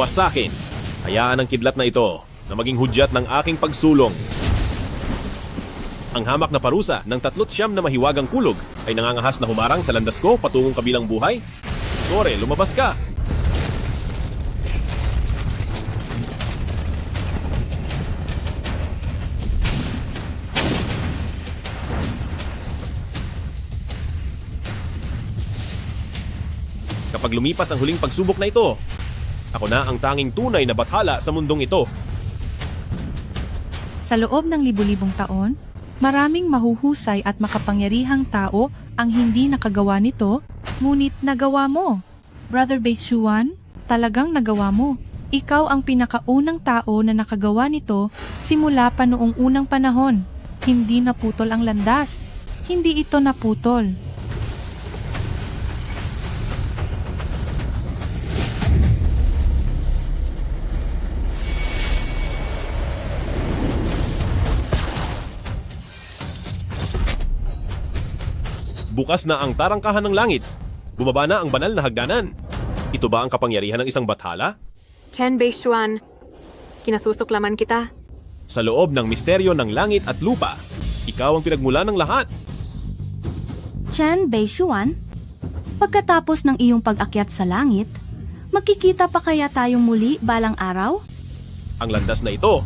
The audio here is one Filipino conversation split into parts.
Wasakin. Hayaan ang kidlat na ito na maging hudyat ng aking pagsulong. Ang hamak na parusa ng 39 na mahiwagang kulog ay nangangahas na humarang sa landas ko patungong kabilang buhay. Tore, lumabas ka! Kapag lumipas ang huling pagsubok na ito, ako na ang tanging tunay na bathala sa mundong ito. Sa loob ng libu-libong taon, maraming mahuhusay at makapangyarihang tao ang hindi nakagawa nito, ngunit nagawa mo. Brother Beishuan, talagang nagawa mo. Ikaw ang pinakaunang tao na nakagawa nito simula pa noong unang panahon. Hindi naputol ang landas. Hindi ito naputol. Bukas na ang tarangkahan ng langit. Bumaba na ang banal na hagdanan. Ito ba ang kapangyarihan ng isang bathala? Chen Beishuan, kinasusuklaman kita. Sa loob ng misteryo ng langit at lupa, ikaw ang pinagmula ng lahat. Chen Beishuan, pagkatapos ng iyong pag-akyat sa langit, magkikita pa kaya tayong muli balang araw? Ang landas na ito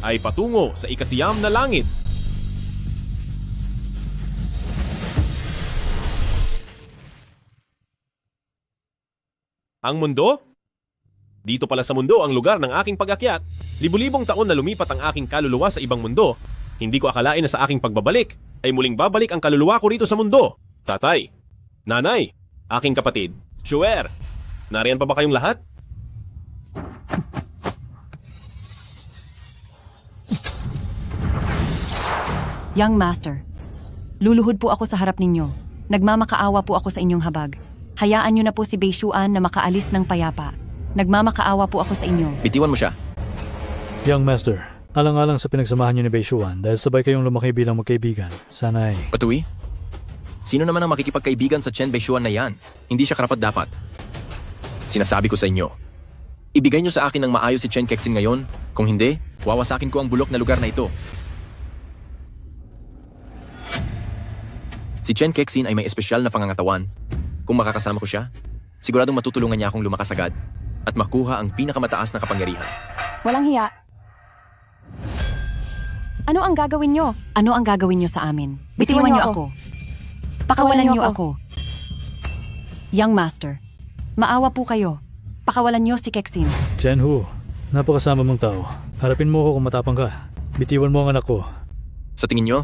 ay patungo sa ikasiyam na langit. Ang mundo? Dito pala sa mundo ang lugar ng aking pag-akyat. Libu-libong taon na lumipat ang aking kaluluwa sa ibang mundo. Hindi ko akalain na sa aking pagbabalik ay muling babalik ang kaluluwa ko rito sa mundo. Tatay, nanay, aking kapatid, Shuer, nariyan pa ba kayong lahat? Young Master, luluhod po ako sa harap ninyo. Nagmamakaawa po ako sa inyong habag. Hayaan niyo na po si Beishuan na makaalis ng payapa. Nagmamakaawa po ako sa inyo. Bitiwan mo siya. Young Master, alang-alang sa pinagsamahan niyo ni Beishuan dahil sabay kayong lumaki bilang magkaibigan, sana'y... Patui? Sino naman ang makikipagkaibigan sa Chen Beishuan na yan? Hindi siya karapat-dapat. Sinasabi ko sa inyo, ibigay niyo sa akin ng maayos si Chen Kexin ngayon. Kung hindi, wawasakin ko ang bulok na lugar na ito. Si Chen Kexin ay may espesyal na pangangatawan. Kung makakasama ko siya, siguradong matutulungan niya akong lumakas agad at makuha ang pinakamataas na kapangyarihan. Walang hiya. Ano ang gagawin nyo? Ano ang gagawin nyo sa amin? Bitiwan nyo ako. Pakawalan nyo ako. Young Master, maawa po kayo. Pakawalan nyo si Kexin. Chen Hu, napakasama mong tao. Harapin mo ako kung matapang ka. Bitiwan mo ang anak ko. Sa tingin niyo,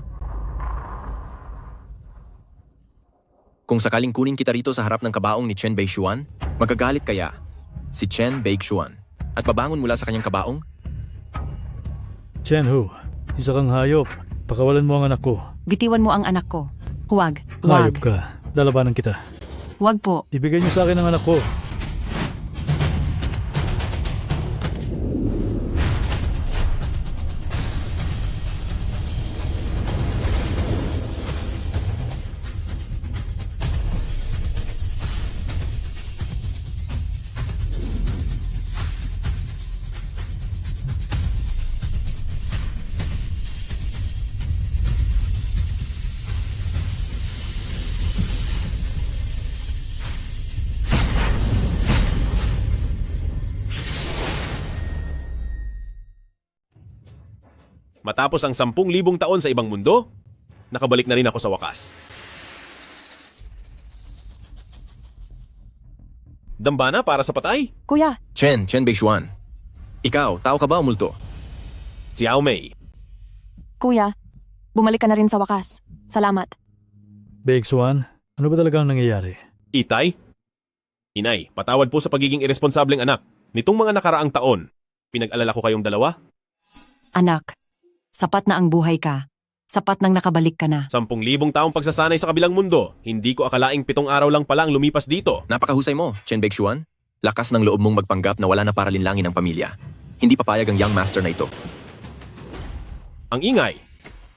kung sakaling kunin kita rito sa harap ng kabaong ni Chen Beishuan, magagalit kaya si Chen Beishuan at babangon mula sa kanyang kabaong? Chen Hu, isa kang hayop. Pakawalan mo ang anak ko. Bitiwan mo ang anak ko. Huwag. Hayop Huwag. ka. Lalabanan kita. Huwag po. Ibigay niyo sa akin ang anak ko. Matapos ang 10,000 taon sa ibang mundo, nakabalik na rin ako sa wakas. Dambana para sa patay? Kuya, Chen Beishuan. Ikaw, tao ka ba o multo? Si Yao Mei. kuya, bumalik ka na rin sa wakas. Salamat. Beishuan, ano ba talagang nangyayari? Itay? Inay, patawad po sa pagiging irresponsableng anak. Nitong mga nakaraang taon, pinag-alala ko kayong dalawa. Anak, sapat na ang buhay ka. Sapat nang nakabalik ka na. 10,000 taong pagsasanay sa kabilang mundo. Hindi ko akalaing 7 araw lang palang lumipas dito. Napakahusay mo, Chen Beishuan. Lakas ng loob mong magpanggap na wala na para linlangin ang pamilya. Hindi papayag ang Young Master na ito. Ang ingay.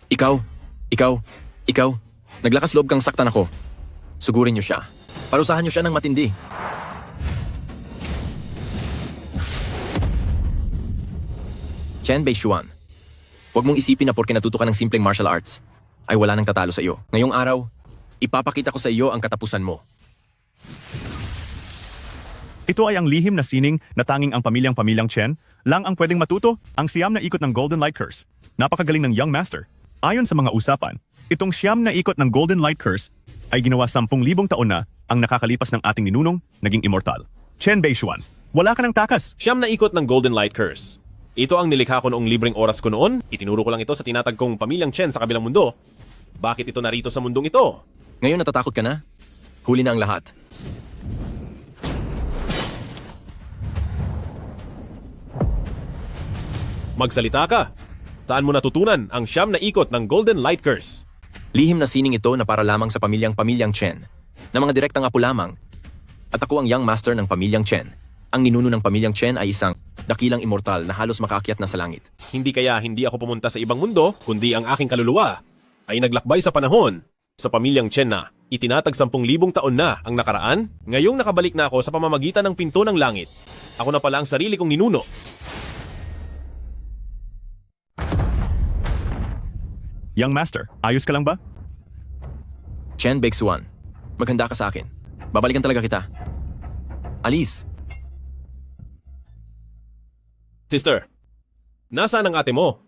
Ikaw. Naglakas loob kang saktan ako. Sugurin niyo siya. Parusahan niyo siya ng matindi. Chen Beishuan, huwag mong isipin na porke natuto ka ng simpleng martial arts, ay wala nang tatalo sa iyo. Ngayong araw, ipapakita ko sa iyo ang katapusan mo. Ito ay ang lihim na sining na tanging ang pamilyang Chen lang ang pwedeng matuto ang siyam na ikot ng Golden Light Curse. Napakagaling ng Young Master. Ayon sa mga usapan, itong siyam na ikot ng Golden Light Curse ay ginawa 10,000 taon na ang nakakalipas ng ating ninunong naging immortal. Chen Beishuan, wala ka ng takas. Siyam na ikot ng Golden Light Curse. Ito ang nilikha ko noong libreng oras ko noon. Itinuro ko lang ito sa tinatag kong pamilyang Chen sa kabilang mundo. Bakit ito narito sa mundong ito? Ngayon natatakot ka na? Huli na ang lahat. Magsalita ka. Saan mo natutunan ang siyam na ikot ng Golden Light Curse? Lihim na sining ito na para lamang sa pamilyang Chen, na mga direktang apo lamang. At ako ang Young Master ng pamilyang Chen. Ang ninuno ng pamilyang Chen ay isang dakilang immortal na halos makaakyat na sa langit. Hindi kaya hindi ako pumunta sa ibang mundo, kundi ang aking kaluluwa ay naglakbay sa panahon sa pamilyang Chen na itinatag 10,000 taon na ang nakaraan. Ngayong nakabalik na ako sa pamamagitan ng pinto ng langit. Ako na pala ang sarili kong ninuno. Young Master, ayos ka lang ba? Chen Beixuan, maghanda ka sa akin. Babalikan talaga kita. Alis! Sister, nasaan ang ate mo?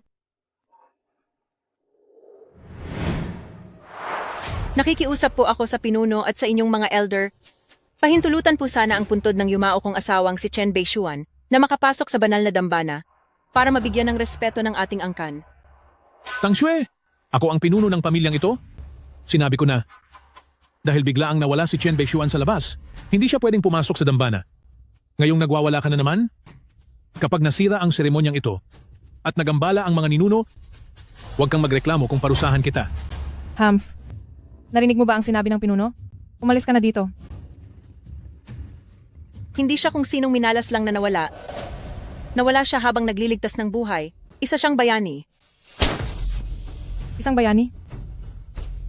Nakikiusap po ako sa pinuno at sa inyong mga elder. Pahintulutan po sana ang puntod ng yumao kong asawang si Chen Beishuan na makapasok sa banal na dambana para mabigyan ng respeto ng ating angkan. Tang Xue, ako ang pinuno ng pamilyang ito. Sinabi ko na, dahil biglaang nawala si Chen Beishuan sa labas, hindi siya pwedeng pumasok sa dambana. Ngayong nagwawala ka na naman, kapag nasira ang seremonyang ito at nagambala ang mga ninuno, huwag kang magreklamo kung parusahan kita. Humph, narinig mo ba ang sinabi ng pinuno? Umalis ka na dito. Hindi siya kung sinong minalas lang na nawala. Nawala siya habang nagliligtas ng buhay. Isa siyang bayani. Isang bayani?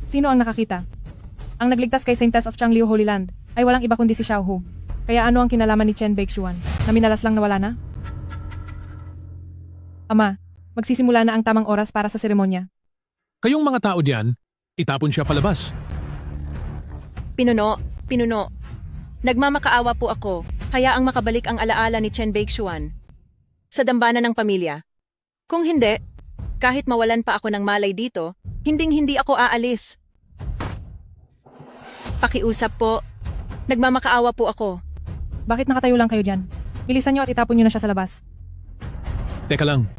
Sino ang nakakita? Ang nagligtas kay Saintess of Changliu Holy Land ay walang iba kundi si Xiao Hu. Kaya ano ang kinalaman ni Chen Beixuan na minalas lang nawala na? Ama, magsisimula na ang tamang oras para sa seremonya. Kayong mga tao diyan, itapon siya palabas. Pinuno, nagmamakaawa po ako. Hayaang makabalik ang alaala ni Chen Beixuan sa dambana ng pamilya. Kung hindi, kahit mawalan pa ako ng malay dito, hindi ako aalis. Pakiusap po. Nagmamakaawa po ako. Bakit nakatayo lang kayo dyan? Bilisan nyo at itapon nyo na siya sa labas. Teka lang.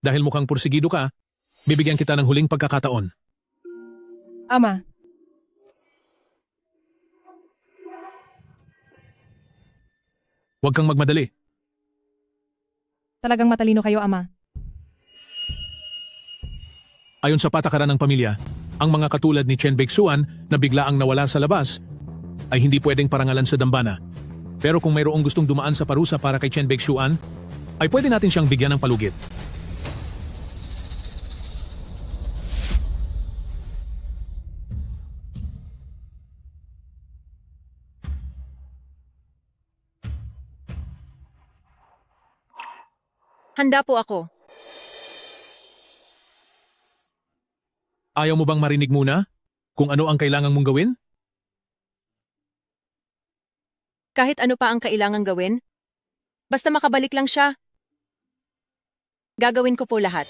Dahil mukhang pursigido ka, bibigyan kita ng huling pagkakataon. Ama, Huwag kang magmadali. talagang matalino kayo, Ama. Ayon sa patakaran ng pamilya, ang mga katulad ni Chen Beixuan na biglaang nawala sa labas ay hindi pwedeng parangalan sa dambana. Pero kung mayroong gustong dumaan sa parusa para kay Chen Beixuan, ay pwede natin siyang bigyan ng palugit. Handa po ako. Ayaw mo bang marinig muna kung ano ang kailangan mong gawin? Kahit ano pa ang kailangang gawin, basta makabalik lang siya. Gagawin ko po lahat.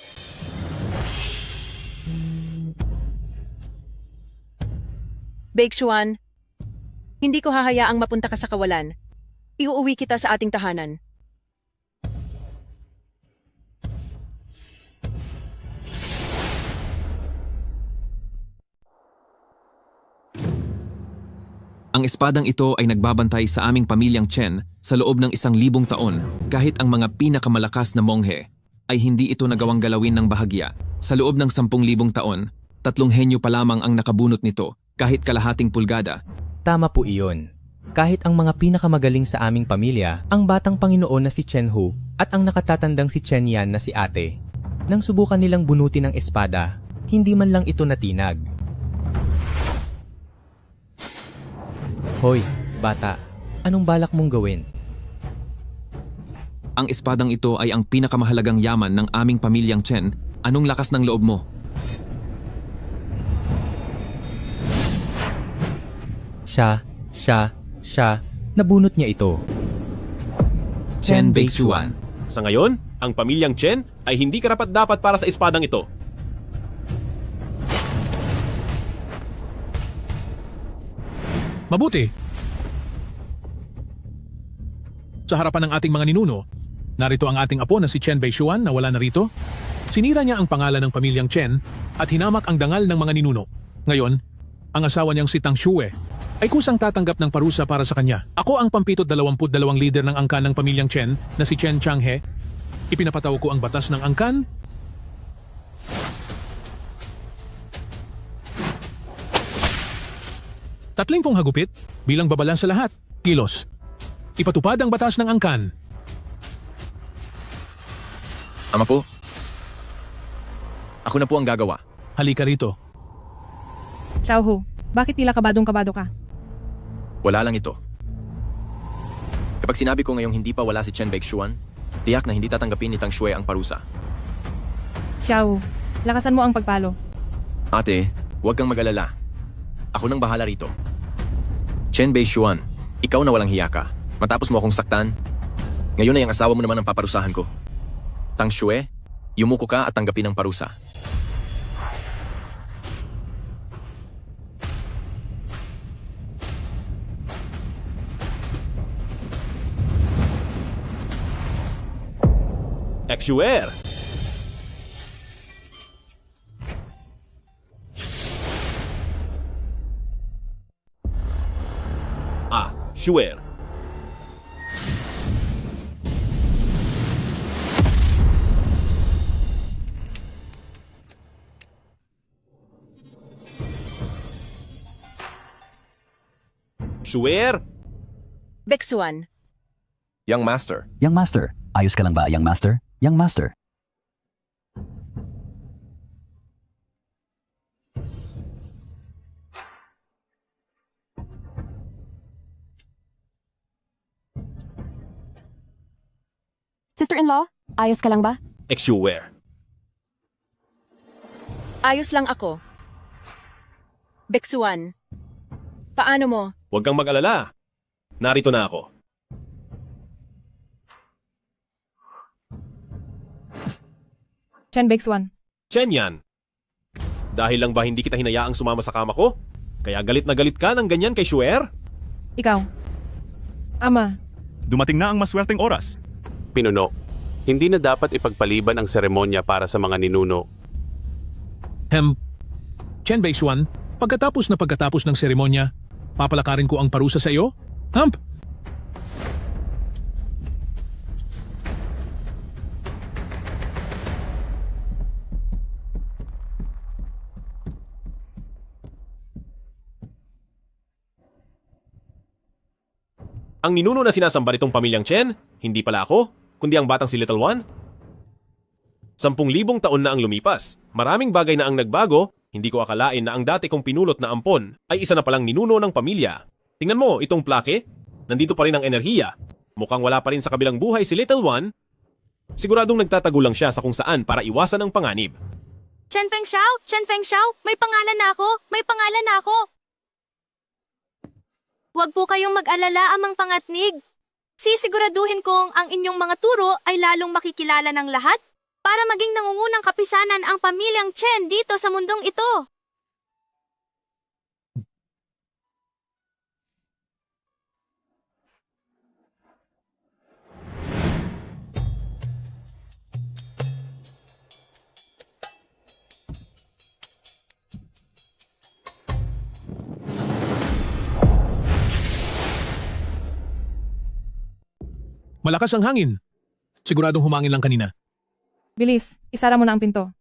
Beixuan, hindi ko hahayaang mapunta ka sa kawalan. Iuuwi kita sa ating tahanan. Ang espadang ito ay nagbabantay sa aming pamilyang Chen sa loob ng 1,000 taon kahit ang mga pinakamalakas na monghe ay hindi ito nagawang galawin ng bahagya. Sa loob ng 10,000 taon, 3 henyo pa lamang ang nakabunot nito kahit kalahating pulgada. Tama po iyon. Kahit ang mga pinakamagaling sa aming pamilya, ang batang Panginoon na si Chen Hu at ang nakatatandang si Chen Yan na si ate. Nang subukan nilang bunutin ang espada, hindi man lang ito natinag. Hoy, bata, anong balak mong gawin? Ang espadang ito ay ang pinakamahalagang yaman ng aming pamilyang Chen. Anong lakas ng loob mo? Siya, nabunot niya ito. Chen Beixuan. Sa ngayon, ang pamilyang Chen ay hindi karapat-dapat para sa espadang ito. Mabuti. Sa harapan ng ating mga ninuno, narito ang ating apo na si Chen Beixuan na wala na rito. Sinira niya ang pangalan ng pamilyang Chen at hinamak ang dangal ng mga ninuno. Ngayon, ang asawa niyang si Tang Shue ay kusang tatanggap ng parusa para sa kanya. Ako ang pampito-22 leader ng angkan ng pamilyang Chen na si Chen Changhe. Ipinapataw ko ang batas ng angkan. Tatling kong hagupit bilang babala sa lahat. Kilos. Ipatupad ang batas ng angkan. Ama po, ako na po ang gagawa. Halika rito. Xiao Hu, bakit tila kabadong-kabado ka? Wala lang ito. Kapag sinabi ko ngayong hindi pa wala si Chen Beixuan, tiyak na hindi tatanggapin ni Tang Shue ang parusa. Xiao Hu, lakasan mo ang pagpalo. Ate, huwag kang mag-alala. Ako nang bahala rito. Chen Beixuan, ikaw na walang hiya ka. Matapos mo akong saktan, ngayon ay ang asawa mo naman ang paparusahan ko. Tang Shue, yumuko ka at tanggapin ang parusa. Exuer! Shuer. Shuer! Beixuan. Young Master. Young Master, ayos ka lang ba, Young Master? Young Master. Sister-in-law, ayos ka lang ba? Exuer. Ayos lang ako. Beixuan. Paano mo? Huwag kang mag-alala. Narito na ako. Chen Beixuan. Chen yan. Dahil lang ba hindi kita hinayaang sumama sa kama ko? Kaya galit na galit ka ng ganyan kay Shuer? Ikaw. Ama. Dumating na ang maswerteng oras. Pinuno, hindi na dapat ipagpaliban ang seremonya para sa mga ninuno. Chen Beixuan, pagkatapos ng seremonya, papalakarin ko ang parusa sa iyo? Ang ninuno na sinasamba nitong pamilyang Chen, hindi pala ako, kundi ang batang si Little One. 10,000 taon na ang lumipas. Maraming bagay na ang nagbago, hindi ko akalain na ang dati kong pinulot na ampon ay isa na palang ninuno ng pamilya. Tingnan mo, itong plake, nandito pa rin ang enerhiya. Mukhang wala pa rin sa kabilang buhay si Little One. Siguradong nagtatago lang siya sa kung saan para iwasan ang panganib. Chen Fengxiao, may pangalan na ako. Huwag po kayong mag-alala, amang pangatnig. Sisiguraduhin kong ang inyong mga turo ay lalong makikilala ng lahat para maging nangungunang kapisanan ang pamilyang Chen dito sa mundong ito. Malakas ang hangin. Siguradong humangin lang kanina. Bilis, isara mo na ang pinto.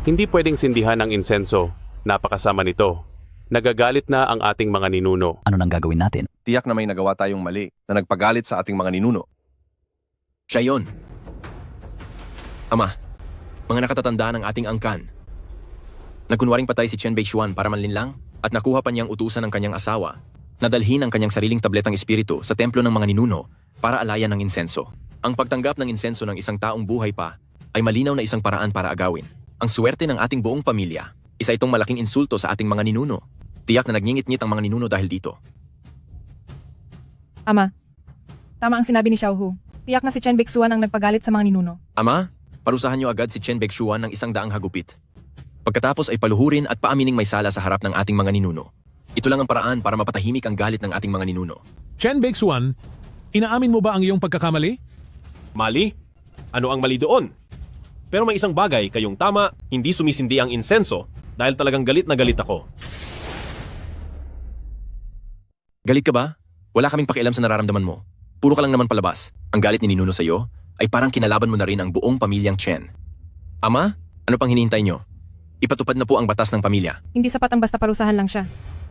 Hindi pwedeng sindihan ang insenso. Napakasama nito. Nagagalit na ang ating mga ninuno. Ano nang gagawin natin? Tiyak na may nagawa tayong mali na nagpagalit sa ating mga ninuno. Siya yun. Ama, mga nakatatanda ng ating angkan. Nagkunwaring patay si Chen Beixuan para manlinlang at nakuha pa niyang utusan ng kanyang asawa na dalhin ang kanyang sariling tabletang espiritu sa templo ng mga ninuno para alayan ng insenso. Ang pagtanggap ng insenso ng isang taong buhay pa ay malinaw na isang paraan para agawin ang swerte ng ating buong pamilya. Isa itong malaking insulto sa ating mga ninuno. Tiyak na nagngingit-ngit ang mga ninuno dahil dito. Ama, tama ang sinabi ni Xiaohu. Tiyak na si Chen Beixuan ang nagpagalit sa mga ninuno. Ama, parusahan niyo agad si Chen Beixuan ng 100 hagupit. Pagkatapos ay paluhurin at paamining may sala sa harap ng ating mga ninuno. Ito lang ang paraan para mapatahimik ang galit ng ating mga ninuno. Chen Beixuan, inaamin mo ba ang iyong pagkakamali? Mali? Ano ang mali doon? Pero may isang bagay, kayong tama, hindi sumisindi ang insenso dahil talagang galit na galit ako. Galit ka ba? Wala kaming pakialam sa nararamdaman mo. Puro ka lang naman palabas. Ang galit ni Ninuno sa iyo ay parang kinalaban mo na rin ang buong pamilyang Chen. Ama, ano pang hinihintay niyo? Ipatupad na po ang batas ng pamilya. Hindi sapat ang basta parusahan lang siya.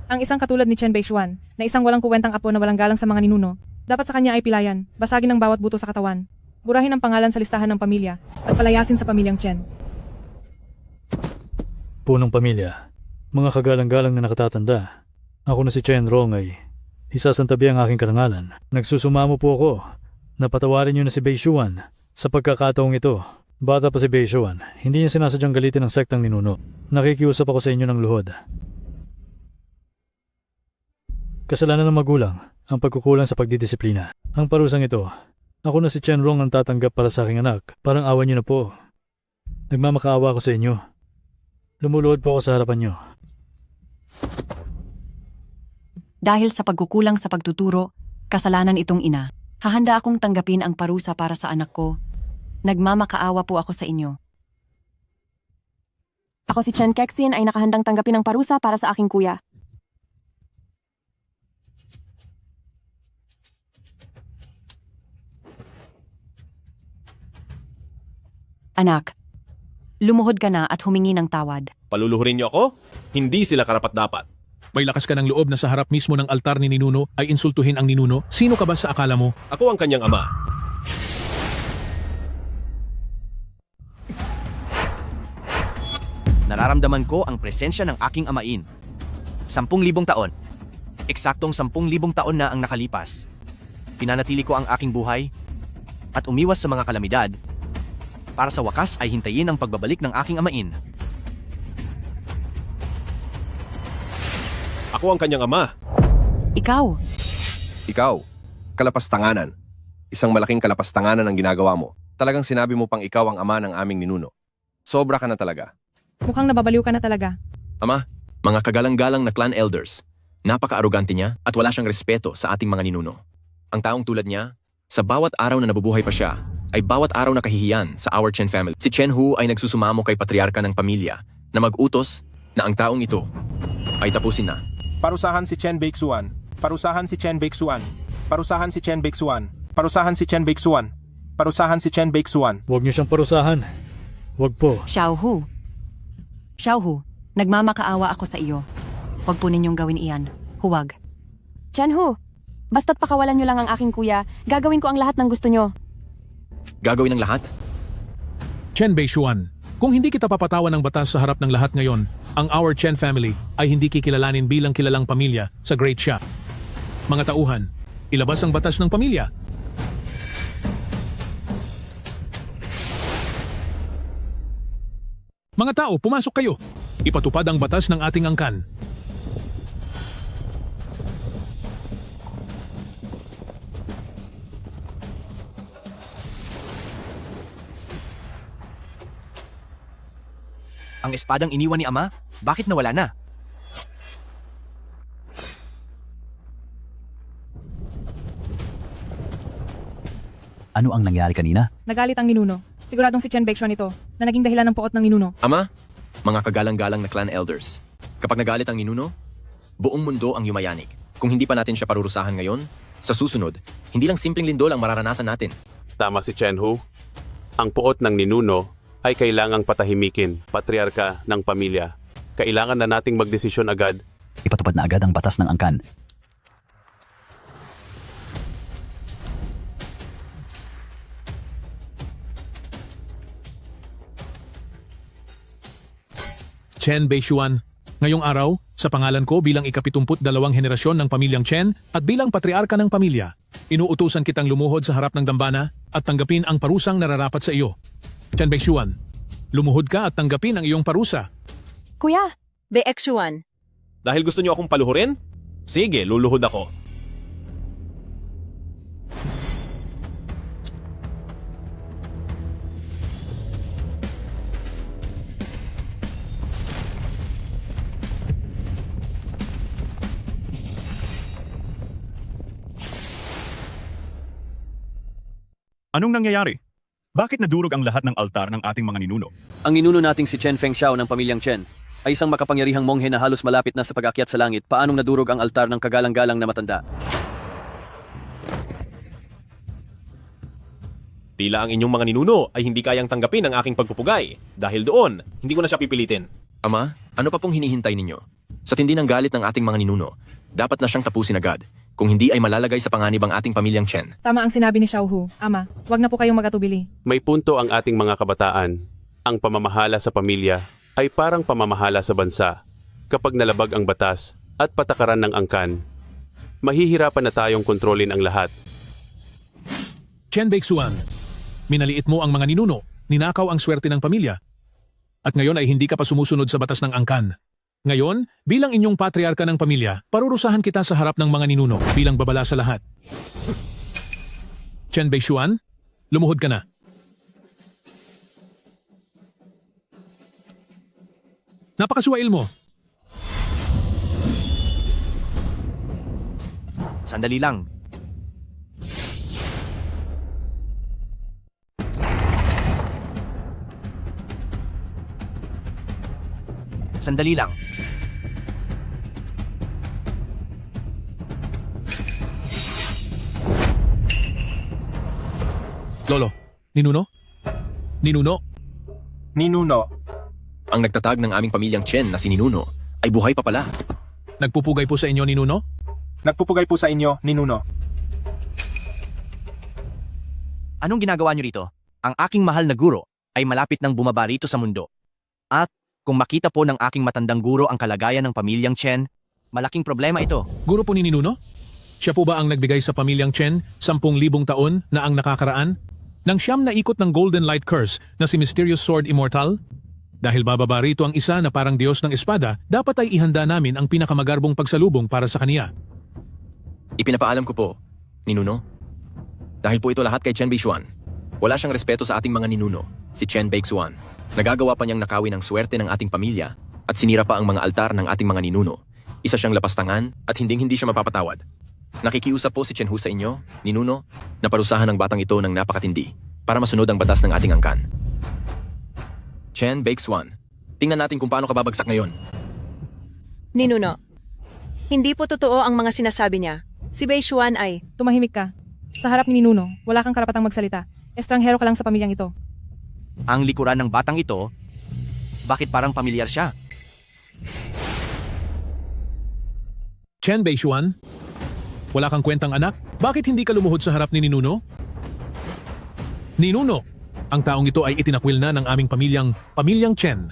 Ang isang katulad ni Chen Beixuan, na isang walang kuwentang apo na walang galang sa mga ninuno, dapat sa kanya ay pilayan, basagin ang bawat buto sa katawan, burahin ang pangalan sa listahan ng pamilya, at palayasin sa pamilyang Chen. Punong pamilya, mga kagalang-galang na nakatatanda. Ako na si Chen Rong ay isasantabi ang aking karangalan. Nagsusumamo po ako na patawarin niyo na si Beixuan sa pagkakataong ito. Bata pa si Beixuan, hindi niya sinasadyang galitin ang sektang ninuno. Nakikiusap ako sa inyo ng luhod. Kasalanan ng magulang ang pagkukulang sa pagdidisiplina. Ang parusang ito, ako na si Chen Rong ang tatanggap para sa aking anak. Parang awan niyo na po. Nagmamakaawa ako sa inyo. Lumuluhod po ako sa harapan niyo. Dahil sa pagkukulang sa pagtuturo, kasalanan itong ina. Hahanda akong tanggapin ang parusa para sa anak ko. Nagmamakaawa po ako sa inyo. Ako si Chen Kexin ay nakahandang tanggapin ang parusa para sa aking kuya. Anak, lumuhod ka na at humingi ng tawad. Paluluhurin niyo ako? Hindi sila karapat-dapat. May lakas ka ng loob na sa harap mismo ng altar ni Ninuno ay insultuhin ang Ninuno? Sino ka ba sa akala mo? Ako ang kanyang ama. Nararamdaman ko ang presensya ng aking amain. 10,000 taon. Eksaktong 10,000 taon na ang nakalipas. Pinanatili ko ang aking buhay at umiwas sa mga kalamidad para sa wakas ay hintayin ang pagbabalik ng aking amain. Ako ang kanyang ama. Ikaw. Ikaw, kalapastanganan. Isang malaking kalapastanganan ang ginagawa mo. Talagang sinabi mo pang ikaw ang ama ng aming ninuno. Sobra ka na talaga. Mukhang nababaliw ka na talaga. Ama, mga kagalang-galang na clan elders, napaka-arugante niya at wala siyang respeto sa ating mga ninuno. Ang taong tulad niya, sa bawat araw na nabubuhay pa siya, ay bawat araw na kahihiyan sa our Chen family. Si Chen Hu ay nagsusumamo kay patriarka ng pamilya na mag-utos na ang taong ito ay tapusin na. Parusahan si Chen Beixuan. Parusahan si Chen Beixuan. Parusahan si Chen Beixuan. Parusahan si Chen Beixuan. Parusahan si Chen Beixuan. Huwag niyo siyang parusahan. Huwag po. Xiaohu. Xiaohu, nagmamakaawa ako sa iyo. Huwag po ninyong gawin iyan. Huwag. Chenhu, basta't pakawalan niyo lang ang aking kuya, gagawin ko ang lahat ng gusto niyo. Gagawin ng lahat? Chen Beixuan, kung hindi kita papatawan ng batas sa harap ng lahat ngayon, ang our Chen family ay hindi kikilalanin bilang kilalang pamilya sa Great Xia. Mga tauhan, ilabas ang batas ng pamilya. Mga tao, pumasok kayo. Ipatupad ang batas ng ating angkan. Ang espadang iniwan ni Ama, bakit nawala na? Ano ang nangyari kanina? Nagalit ang ninuno. Siguradong si Chen Beixuan ito, na naging dahilan ng puot ng ninuno. Ama, mga kagalang-galang na clan elders, kapag nagalit ang ninuno, buong mundo ang yumayanig. Kung hindi pa natin siya parurusahan ngayon, sa susunod, hindi lang simpleng lindol ang mararanasan natin. Tama si Chen Hu. Ang puot ng ninuno ay kailangang patahimikin, patriarka ng pamilya. Kailangan na nating magdesisyon agad. Ipatupad na agad ang batas ng angkan. Chen Beishuan. Ngayong araw, sa pangalan ko bilang ika-72 henerasyon ng pamilyang Chen at bilang patriarka ng pamilya, inuutusan kitang lumuhod sa harap ng dambana at tanggapin ang parusang nararapat sa iyo. Chen Beishuan, lumuhod ka at tanggapin ang iyong parusa. Kuya, Baeksuan, Dahil gusto niyo akong paluhurin? Sige, luluhod ako. Anong nangyayari? Bakit nadurog ang lahat ng altar ng ating mga ninuno? Ang ninuno nating si Chen Fengxiao ng pamilyang Chen ay isang makapangyarihang monghe na halos malapit na sa pag-akyat sa langit. Paanong nadurog ang altar ng kagalang-galang na matanda? Tila ang inyong mga ninuno ay hindi kayang tanggapin ang aking pagpupugay. Dahil doon, hindi ko na siya pipilitin. Ama, ano pa pong hinihintay ninyo? Sa tindi ng galit ng ating mga ninuno, dapat na siyang tapusin agad. Kung hindi ay malalagay sa panganib ang ating pamilyang Chen. Tama ang sinabi ni Xiaohu. Ama, wag na po kayong magatubili. May punto ang ating mga kabataan. Ang pamamahala sa pamilya ay parang pamamahala sa bansa. Kapag nalabag ang batas at patakaran ng angkan, mahihirapan na tayong kontrolin ang lahat. Chen Beixuan, minaliit mo ang mga ninuno, ninakaw ang swerte ng pamilya. At ngayon ay hindi ka pa sumusunod sa batas ng angkan. Ngayon, bilang inyong patriarka ng pamilya, parurusahan kita sa harap ng mga ninuno bilang babala sa lahat. Chen Beixuan, lumuhod ka na. Napakaswail mo. Sandali lang. Sandali lang. Lolo, ninuno? Ninuno? Ninuno. Ang nagtatag ng aming pamilyang Chen na si Ninuno ay buhay pa pala. Nagpupugay po sa inyo, ninuno? Nagpupugay po sa inyo, ninuno. Anong ginagawa niyo rito? Ang aking mahal na guro ay malapit nang bumaba rito sa mundo. At kung makita po ng aking matandang guro ang kalagayan ng pamilyang Chen, malaking problema ito. Guro po ni ninuno? Siya po ba ang nagbigay sa pamilyang Chen 10,000 taon na ang nakakaraan? Nang siyam na ikot ng Golden Light Curse na si Mysterious Sword Immortal? Dahil bababa rito ang isa na parang Diyos ng Espada, dapat ay ihanda namin ang pinakamagarbong pagsalubong para sa kaniya. Ipinapaalam ko po, Ninuno. Dahil po ito lahat kay Chen Beixuan. Wala siyang respeto sa ating mga ninuno, si Chen Beixuan. Nagagawa pa niyang nakawin ang swerte ng ating pamilya at sinira pa ang mga altar ng ating mga ninuno. Isa siyang lapastangan at hindi siya mapapatawad. Nakikiusap po si Chen Hu sa inyo, ninuno, na parusahan ang batang ito ng napakatindi para masunod ang batas ng ating angkan. Chen Beixuan, tingnan natin kung paano ka babagsak ngayon. Ninuno, hindi po totoo ang mga sinasabi niya. Si Beixuan ay... Tumahimik ka. Sa harap ni Ninuno, wala kang karapatang magsalita. Estranghero ka lang sa pamilyang ito. Ang likuran ng batang ito, bakit parang pamilyar siya? Chen Beixuan, wala kang kwentang anak? Bakit hindi ka lumuhod sa harap ni Ninuno? Ninuno, ang taong ito ay itinakwil na ng aming pamilyang Chen.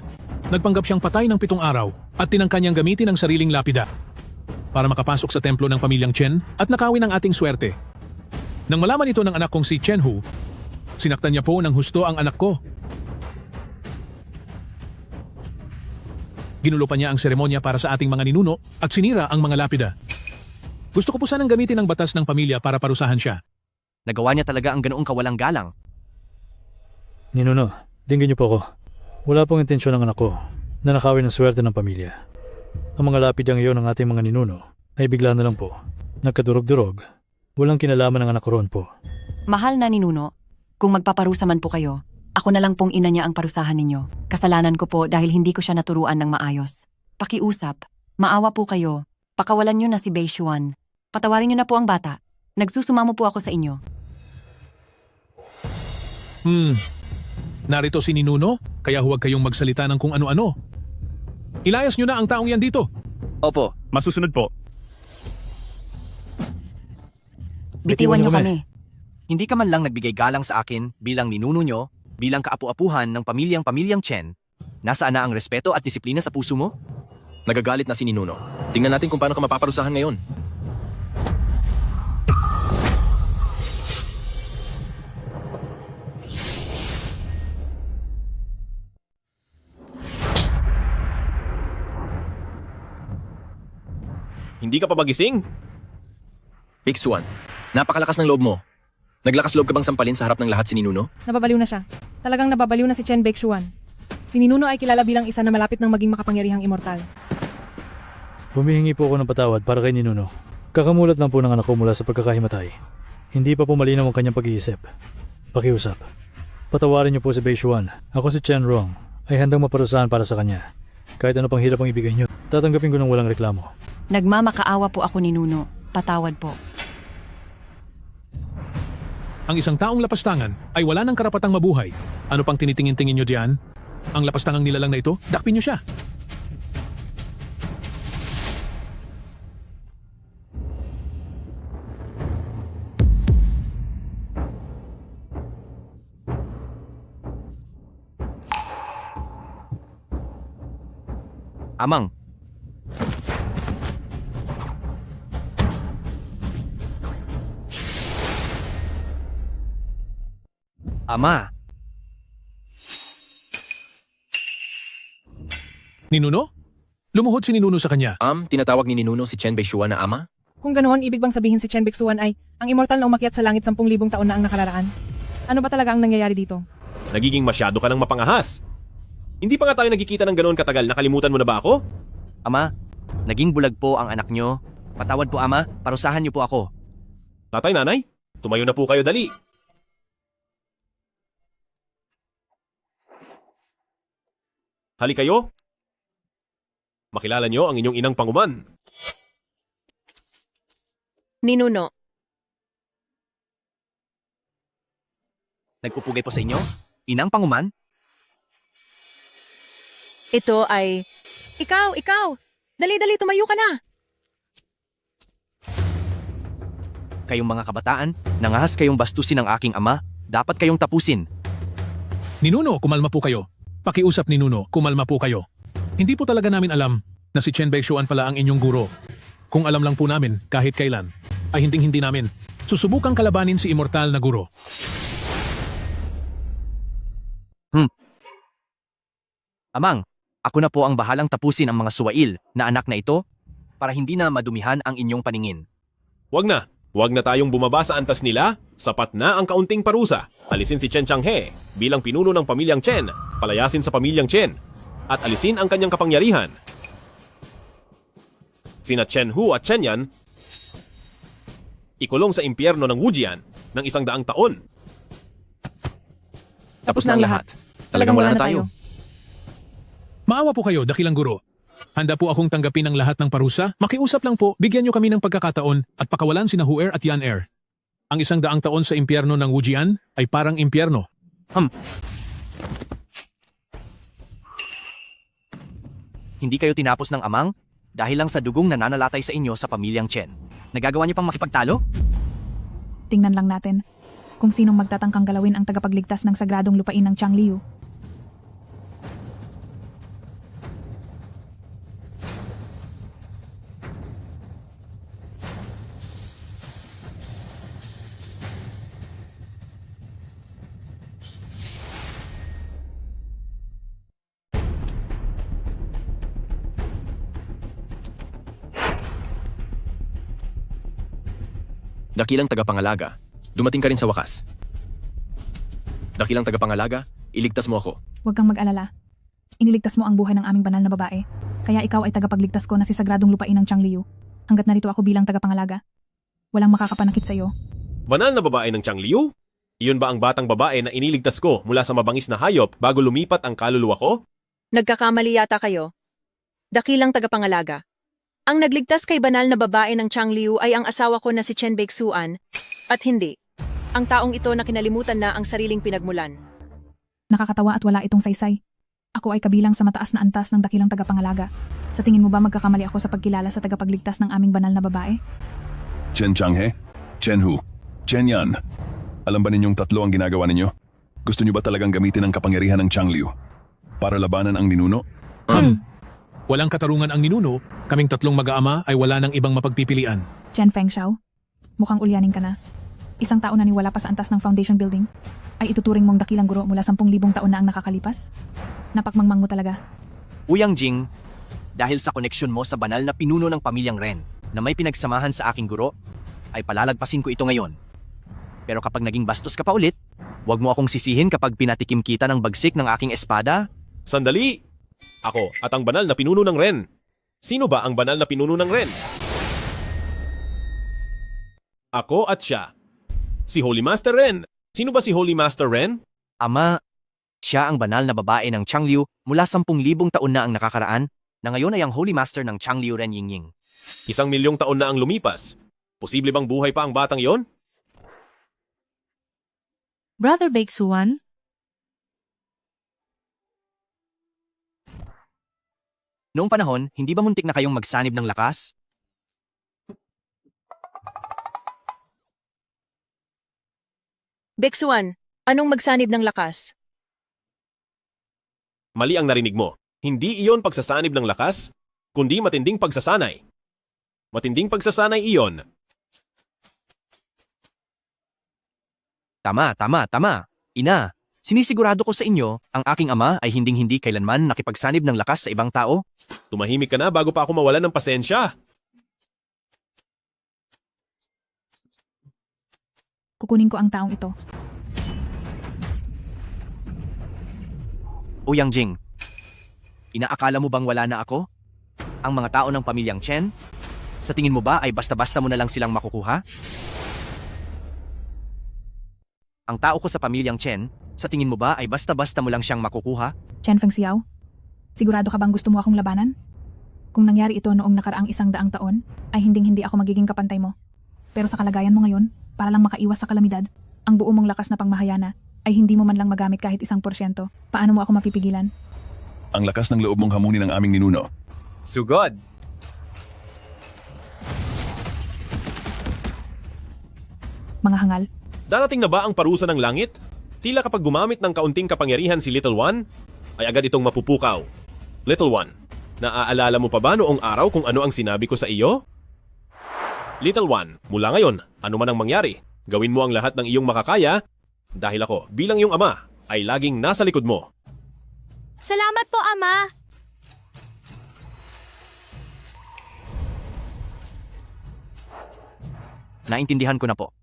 Nagpanggap siyang patay ng 7 araw at tinangka niyang gamitin ang sariling lapida para makapasok sa templo ng pamilyang Chen at nakawin ang ating swerte. Nang malaman ito ng anak kong si Chen Hu, sinaktan niya po ng husto ang anak ko. Ginulo pa niya ang seremonya para sa ating mga ninuno at sinira ang mga lapida. Gusto ko po sanang gamitin ang batas ng pamilya para parusahan siya. Nagawa niya talaga ang ganoong kawalang galang. Ninuno, dinggin niyo po ako. Wala pong intensyon ng anak ko na nakawin ang swerte ng pamilya. Ang mga lapidang iyon ng ating mga ninuno ay bigla na lang po nagkadurog-durog. Walang kinalaman ng anak ko roon po. Mahal na ninuno, kung magpaparusa man po kayo, ako na lang pong ina niya ang parusahan ninyo. Kasalanan ko po dahil hindi ko siya naturuan ng maayos. Pakiusap, maawa po kayo, pakawalan niyo na si Beixuan. Patawarin niyo na po ang bata. Nagsusumamo po ako sa inyo. Narito si Ninuno, kaya huwag kayong magsalita ng kung ano-ano. Ilayas niyo na ang taong yan dito. Opo. Masusunod po. Bitiwan niyo kami. Hindi ka man lang nagbigay galang sa akin bilang ninuno nyo, bilang kaapu-apuhan ng pamilyang Chen. Nasaan na ang respeto at disiplina sa puso mo? Nagagalit na si Ninuno. Tingnan natin kung paano ka mapaparusahan ngayon. Hindi ka pa magising? Bixuan, napakalakas ng loob mo. Naglakas loob ka bang sampalin sa harap ng lahat si Ninuno? Nababaliw na siya. Talagang nababaliw na si Chen Baekshuan. Si Ninuno ay kilala bilang isa na malapit ng maging makapangyarihang immortal. Humihingi po ako ng patawad para kay Ninuno. Kakamulat lang po ng anak ko mula sa pagkakahimatay. Hindi pa po malinaw ang kanyang pag-iisip. Pakiusap. Patawarin niyo po si Baekshuan. Ako si Chen Rong ay handang maparusahan para sa kanya. Kahit ano pang hirap ang ibigay niyo, tatanggapin ko ng walang reklamo. Nagmamakaawa po ako ni Nuno. Patawad po. Ang isang taong lapastangan ay wala ng karapatang mabuhay. Ano pang tinitingin-tingin nyo diyan? Ang lapastangang nilalang na ito, dakpin nyo siya. Amang, Ama, Ninuno? Lumuhod si Ninuno sa kanya. Tinatawag ni Ninuno si Chen Baekshuan na ama? Kung ganoon, ibig bang sabihin si Chen Baekshuan ay ang immortal na umakyat sa langit 10,000 taon na ang nakalaraan? Ano ba talaga ang nangyayari dito? Nagiging masyado ka ng mapangahas. Hindi pa nga tayo nagkikita ng ganoon katagal, nakalimutan mo na ba ako? Ama, naging bulag po ang anak nyo. Patawad po, Ama. Parusahan niyo po ako. Tatay, nanay, tumayo na po kayo dali. Hali kayo. Makilala niyo ang inyong inang panguman. Ninuno, Nagpupugay po sa inyo? Inang panguman? ito ay... Ikaw! Dali, tumayo ka na! Kayong mga kabataan, nangahas kayong bastusin ng aking ama, dapat kayong tapusin. Ninuno, kumalma po kayo. Pakiusap ni Nuno, kumalma po kayo. Hindi po talaga namin alam na si Chen Baekshuan pala ang inyong guro. Kung alam lang po namin, kahit kailan, ay hindi namin susubukang kalabanin si immortal na guro. Amang, ako na po ang bahalang tapusin ang mga suwail na anak na ito para hindi na madumihan ang inyong paningin. Wag na tayong bumaba sa antas nila. Sapat na ang kaunting parusa. Alisin si Chen Changhe bilang pinuno ng pamilyang Chen, palayasin sa pamilyang Chen, at alisin ang kanyang kapangyarihan. Sina Chen Hu at Chen Yan ikulong sa impyerno ng Wujian ng 100 taon. Tapos na ang lahat. Talagang wala na tayo. Maawa po kayo, dakilang guro. Handa po akong tanggapin ang lahat ng parusa. Makiusap lang po, bigyan nyo kami ng pagkakataon at pakawalan sina Huer at Yan Er. Ang 100 taon sa impyerno ng Wujian ay parang impyerno. Hindi kayo tinapos ng amang dahil lang sa dugong nananalatay sa inyo sa pamilyang Chen. Nagagawa niyo pang makipagtalo? Tingnan lang natin kung sinong magtatangkang galawin ang tagapagligtas ng sagradong lupain ng Changliu. Dakilang tagapangalaga, dumating ka rin sa wakas. Dakilang tagapangalaga, iligtas mo ako. Huwag kang mag-alala. Iniligtas mo ang buhay ng aming banal na babae. Kaya ikaw ay tagapagligtas ko na si sagradong lupain ng Changliu. Hanggat narito ako bilang tagapangalaga. Walang makakapanakit sa iyo. Banal na babae ng Changliu? Iyon ba ang batang babae na iniligtas ko mula sa mabangis na hayop bago lumipat ang kaluluwa ko? Nagkakamali yata kayo. Dakilang tagapangalaga. Ang nagligtas kay banal na babae ng Changliu ay ang asawa ko na si Chen Baekshuan, at hindi. Ang taong ito na kinalimutan na ang sariling pinagmulan. Nakakatawa at wala itong saysay. Ako ay kabilang sa mataas na antas ng dakilang tagapangalaga. Sa tingin mo ba magkakamali ako sa pagkilala sa tagapagligtas ng aming banal na babae? Chen Changhe, Chen Hu, Chen Yan. Alam ba ninyong tatlo ang ginagawa ninyo? Gusto niyo ba talagang gamitin ang kapangyarihan ng Changliu? para labanan ang ninuno? Walang katarungan ang ninuno, kaming tatlong mag-aama ay wala ng ibang mapagpipilian. Chen Fengxiao, mukhang ulyanin ka na. Isang taon na niwala pa sa antas ng foundation building, ay ituturing mong dakilang guro mula 10,000 taon na ang nakakalipas? Napakmangmang mo talaga. Uyang Jing, dahil sa koneksyon mo sa banal na pinuno ng pamilyang Ren na may pinagsamahan sa aking guro, ay palalagpasin ko ito ngayon. Pero kapag naging bastos ka pa ulit, huwag mo akong sisihin kapag pinatikim kita ng bagsik ng aking espada. Sandali! Ako at ang banal na pinuno ng Ren. Sino ba ang banal na pinuno ng Ren? Ako at siya. Si Holy Master Ren. Sino ba si Holy Master Ren? Ama, siya ang banal na babae ng Changliu mula 10,000 taon na ang nakakaraan, na ngayon ay ang Holy Master ng Changliu Ren Yingying. 1,000,000 taon na ang lumipas. Posible bang buhay pa ang batang yon? Brother Baeksuan? Noong panahon, hindi ba muntik na kayong magsanib ng lakas? Baeksuan, anong magsanib ng lakas? Mali ang narinig mo. Hindi iyon pagsasanib ng lakas, kundi matinding pagsasanay. Matinding pagsasanay iyon. Tama. Ina, sinisigurado ko sa inyo, ang aking ama ay hinding-hindi kailanman nakipagsanib ng lakas sa ibang tao. Tumahimik ka na bago pa ako mawalan ng pasensya. Kukunin ko ang taong ito. Uyang Jing, inaakala mo bang wala na ako? Ang mga tao ng pamilyang Chen? Sa tingin mo ba ay basta-basta mo na lang silang makukuha? Ang tao ko sa pamilyang Chen, sa tingin mo ba ay basta-basta mo lang siyang makukuha? Chen Fengxiao, sigurado ka bang gusto mo akong labanan? Kung nangyari ito noong nakaraang 100 taon, ay hinding-hindi ako magiging kapantay mo. Pero sa kalagayan mo ngayon, para lang makaiwas sa kalamidad, ang buo mong lakas na pangmahayana ay hindi mo man lang magamit kahit 1%. Paano mo ako mapipigilan? Ang lakas ng loob mong hamunin ang aming ninuno. Sugod! Mga hangal, Darating na ba ang parusa ng langit? Tila kapag gumamit ng kaunting kapangyarihan si Little One, ay agad itong mapupukaw. Little One, naaalala mo pa ba noong araw kung ano ang sinabi ko sa iyo? Little One, mula ngayon, ano man ang mangyari, gawin mo ang lahat ng iyong makakaya dahil ako, bilang iyong ama, ay laging nasa likod mo. Salamat po, Ama. Naintindihan ko na po.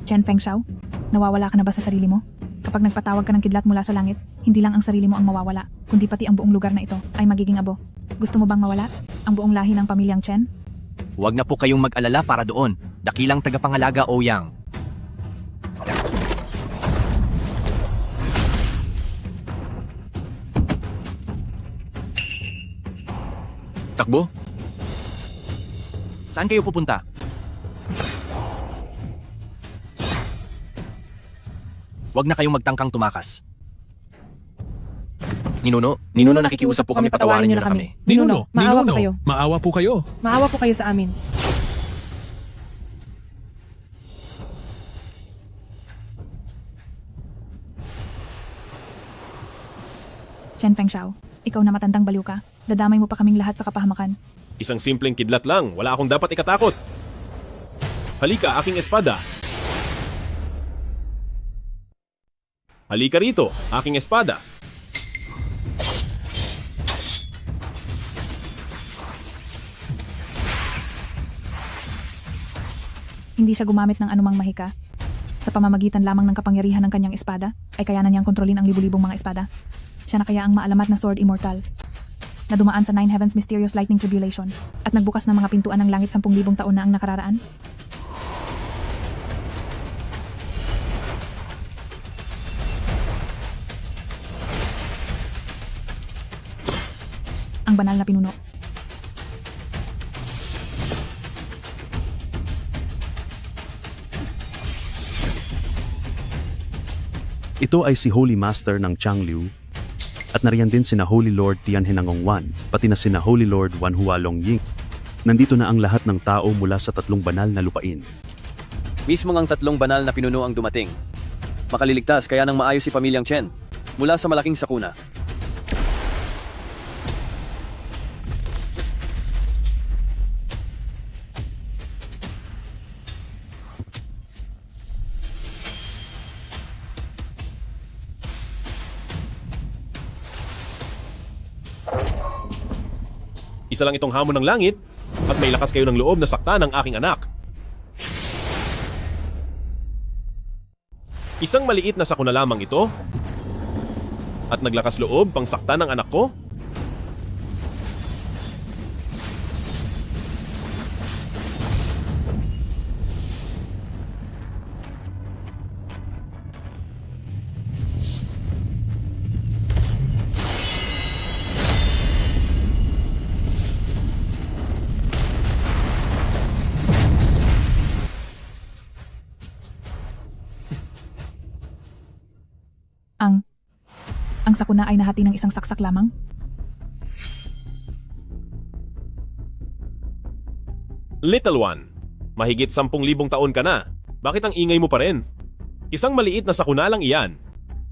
Chen Fengxiao, nawawala ka na ba sa sarili mo? Kapag nagpatawag ka ng kidlat mula sa langit, hindi lang ang sarili mo ang mawawala, kundi pati ang buong lugar na ito ay magiging abo. Gusto mo bang mawala? Ang buong lahi ng pamilyang Chen? Huwag na po kayong mag-alala para doon. Dakilang tagapangalaga Ouyang. Takbo? Saan kayo pupunta? Huwag na kayong magtangkang tumakas. Ninuno, nakikiusap po kami, patawarin niyo na kami. Ninuno, maawa po kayo. Maawa po kayo. Maawa po kayo sa amin. Chen Fengxiao, ikaw na matandang baliw ka. Dadamay mo pa kaming lahat sa kapahamakan. Isang simpleng kidlat lang, wala akong dapat ikatakot. Halika, aking espada. Halika rito, aking espada. Hindi siya gumamit ng anumang mahika. Sa pamamagitan lamang ng kapangyarihan ng kanyang espada, ay kayanan niyang kontrolin ang libu-libong mga espada. Siya na kaya ang maalamat na Sword Immortal, na dumaan sa Nine Heavens Mysterious Lightning Tribulation, at nagbukas ng mga pintuan ng langit 10,000 taon na ang nakararaan? Ang banal na pinuno. Ito ay si Holy Master ng Changliu at nariyan din sina Holy Lord Tianhenangong Wan, pati na sina Holy Lord Wan Hualong Ying. Nandito na ang lahat ng tao mula sa tatlong banal na lupain. Mismo ang tatlong banal na pinuno ang dumating. Makaliligtas kaya nang maayos si pamilyang Chen mula sa malaking sakuna. Isa lang itong hamon ng langit at may lakas kayo ng loob na saktan ang aking anak. Isang maliit na sakuna lamang ito at naglakas loob pang saktan ng anak ko? Ang sakuna ay nahati ng isang saksak lamang? Little one, mahigit 10,000 taon ka na. Bakit ang ingay mo pa rin? Isang maliit na sakuna lang iyan.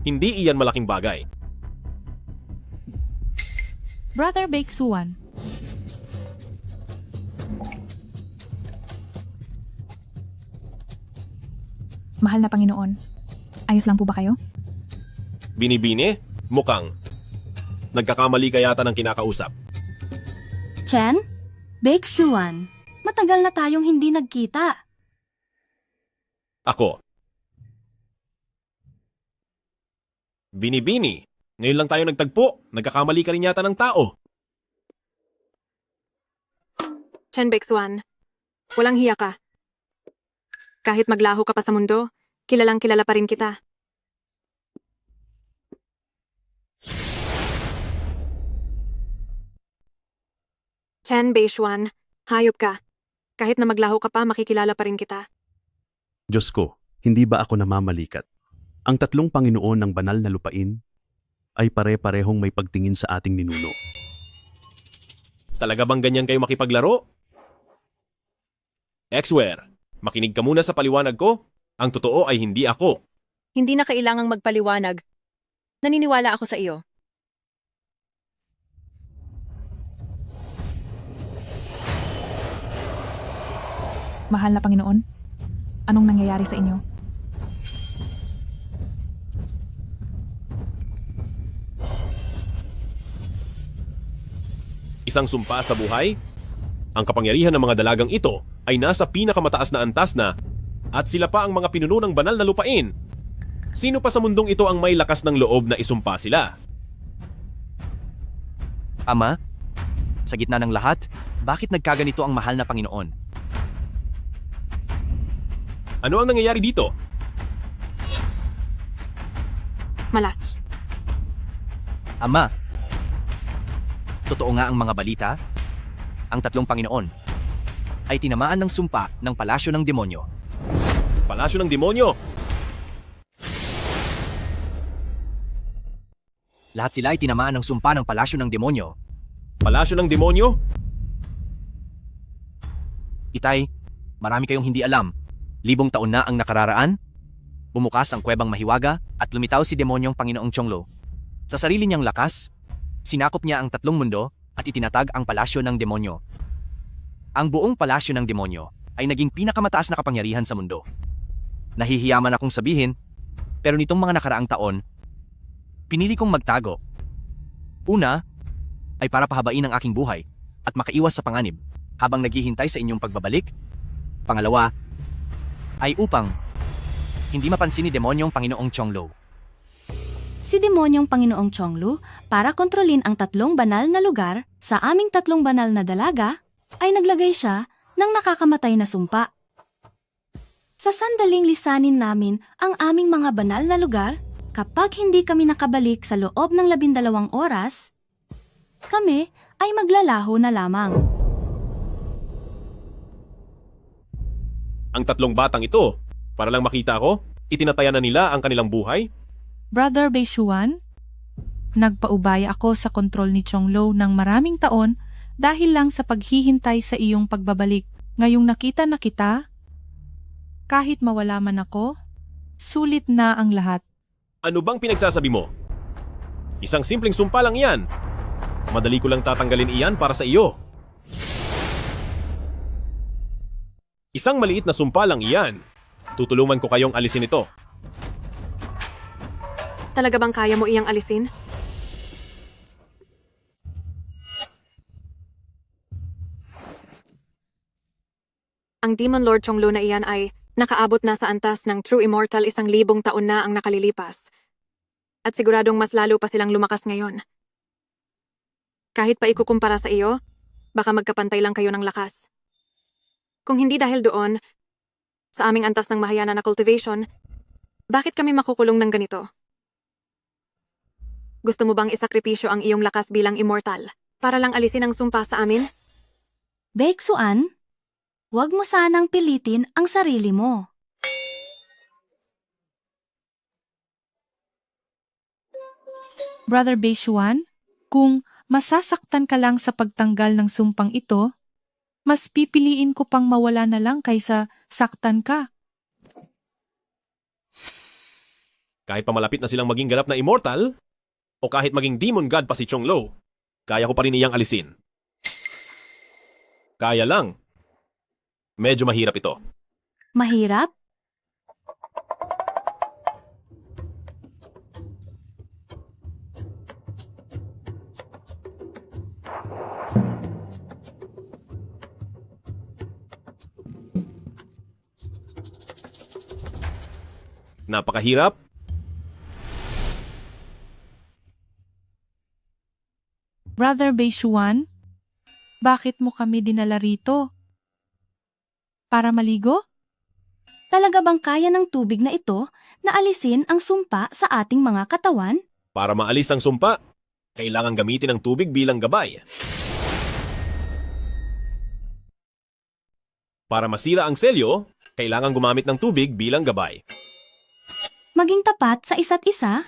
Hindi iyan malaking bagay. Brother Baeksuan. Mahal na Panginoon, ayos lang po ba kayo? Binibini? Mukhang. Nagkakamali ka yata ng kinakausap. Chen? Baeksuan, matagal na tayong hindi nagkita. Ako. Binibini. Ngayon lang tayo nagtagpo. Nagkakamali ka rin yata ng tao. Chen Baeksuan, walang hiya ka. Kahit maglaho ka pa sa mundo, kilalang kilala pa rin kita. Chen Baeksuan, hayop ka. Kahit na maglaho ka pa, makikilala pa rin kita. Diyos ko, hindi ba ako namamalikat? Ang tatlong Panginoon ng banal na lupain ay pare-parehong may pagtingin sa ating ninuno. Talaga bang ganyan kayo makipaglaro? Exware, makinig ka muna sa paliwanag ko. Ang totoo ay hindi ako. Hindi na kailangang magpaliwanag. Naniniwala ako sa iyo. Mahal na Panginoon, anong nangyayari sa inyo? Isang sumpa sa buhay? Ang kapangyarihan ng mga dalagang ito ay nasa pinakamataas na antas na at sila pa ang mga pinuno ng banal na lupain. Sino pa sa mundong ito ang may lakas ng loob na isumpa sila? Ama, sa gitna ng lahat, bakit nagkaganito ang mahal na Panginoon? Ano ang nangyayari dito? Malas. Ama, totoo nga ang mga balita? Ang tatlong Panginoon ay tinamaan ng sumpa ng palasyo ng demonyo. Palasyo ng demonyo? Lahat sila ay tinamaan ng sumpa ng palasyo ng demonyo. Palasyo ng demonyo? Itay, marami kayong hindi alam. 1,000 taon na ang nakararaan. Bumukas ang kuwebang mahiwaga at lumitaw si demonyong Panginoong Chonglo. Sa sarili niyang lakas, sinakop niya ang tatlong mundo at itinatag ang palasyo ng demonyo. Ang buong palasyo ng demonyo ay naging pinakamataas na kapangyarihan sa mundo. Nahihiyaman akong sabihin, pero nitong mga nakaraang taon, pinili kong magtago. Una, ay para pahabain ang aking buhay at makaiwas sa panganib habang naghihintay sa inyong pagbabalik. Pangalawa, ay upang hindi mapansin ni demonyong Panginoong Chonglo. Si demonyong Panginoong Chonglu, para kontrolin ang tatlong banal na lugar sa aming tatlong banal na dalaga, ay naglagay siya ng nakakamatay na sumpa. Sa sandaling lisanin namin ang aming mga banal na lugar, kapag hindi kami nakabalik sa loob ng 12 oras, kami ay maglalaho na lamang. Ang tatlong batang ito, para lang makita ko, itinataya na nila ang kanilang buhay? Brother Beishuan, nagpaubaya ako sa kontrol ni Chonglo ng maraming taon dahil lang sa paghihintay sa iyong pagbabalik. Ngayong nakita na kita, kahit mawala man ako, sulit na ang lahat. Ano bang pinagsasabi mo? Isang simpleng sumpa lang yan. Madali ko lang tatanggalin iyan para sa iyo. Isang maliit na sumpa lang iyan. Tutulungan ko kayong alisin ito. Talaga bang kaya mo iyang alisin? Ang Demon Lord Chonglo na iyan ay nakaabot na sa antas ng True Immortal 1,000 taon na ang nakalilipas. At siguradong mas lalo pa silang lumakas ngayon. Kahit pa ikukumpara sa iyo, baka magkapantay lang kayo ng lakas. Kung hindi dahil doon, sa aming antas ng Mahayana na cultivation, bakit kami makukulong ng ganito? Gusto mo bang isakripisyo ang iyong lakas bilang immortal para lang alisin ang sumpa sa amin? Baeksuan, huwag mo sanang pilitin ang sarili mo. Brother Beishuan, kung masasaktan ka lang sa pagtanggal ng sumpang ito, mas pipiliin ko pang mawala na lang kaysa saktan ka. Kahit pa malapit na silang maging ganap na immortal, o kahit maging demon god pa si Chonglo, kaya ko pa rin iyang alisin. Kaya lang. Medyo mahirap ito. Mahirap? Napakahirap. Brother Beishuan, bakit mo kami dinala rito? Para maligo? Talaga bang kaya ng tubig na ito na alisin ang sumpa sa ating mga katawan? Para maalis ang sumpa, kailangan gamitin ang tubig bilang gabay. Para masira ang selyo, kailangan gumamit ng tubig bilang gabay. Maging tapat sa isa't isa?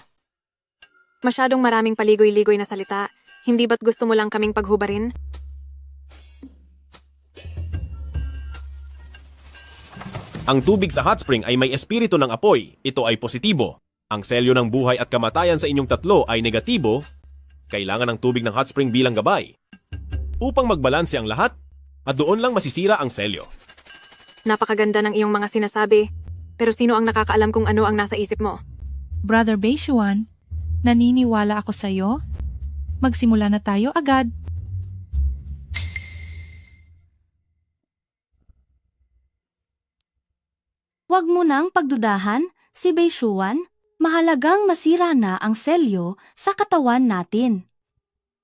Masyadong maraming paligoy-ligoy na salita. Hindi ba't gusto mo lang kaming paghubarin? Ang tubig sa hot spring ay may espiritu ng apoy. Ito ay positibo. Ang selyo ng buhay at kamatayan sa inyong tatlo ay negatibo. Kailangan ng tubig ng hot spring bilang gabay. Upang magbalanse ang lahat, at doon lang masisira ang selyo. Napakaganda ng iyong mga sinasabi. Pero sino ang nakakaalam kung ano ang nasa isip mo? Brother Beishuan, naniniwala ako sa iyo. Magsimula na tayo agad. Huwag mo nang pagdudahan, si Beishuan, mahalagang masira na ang selyo sa katawan natin.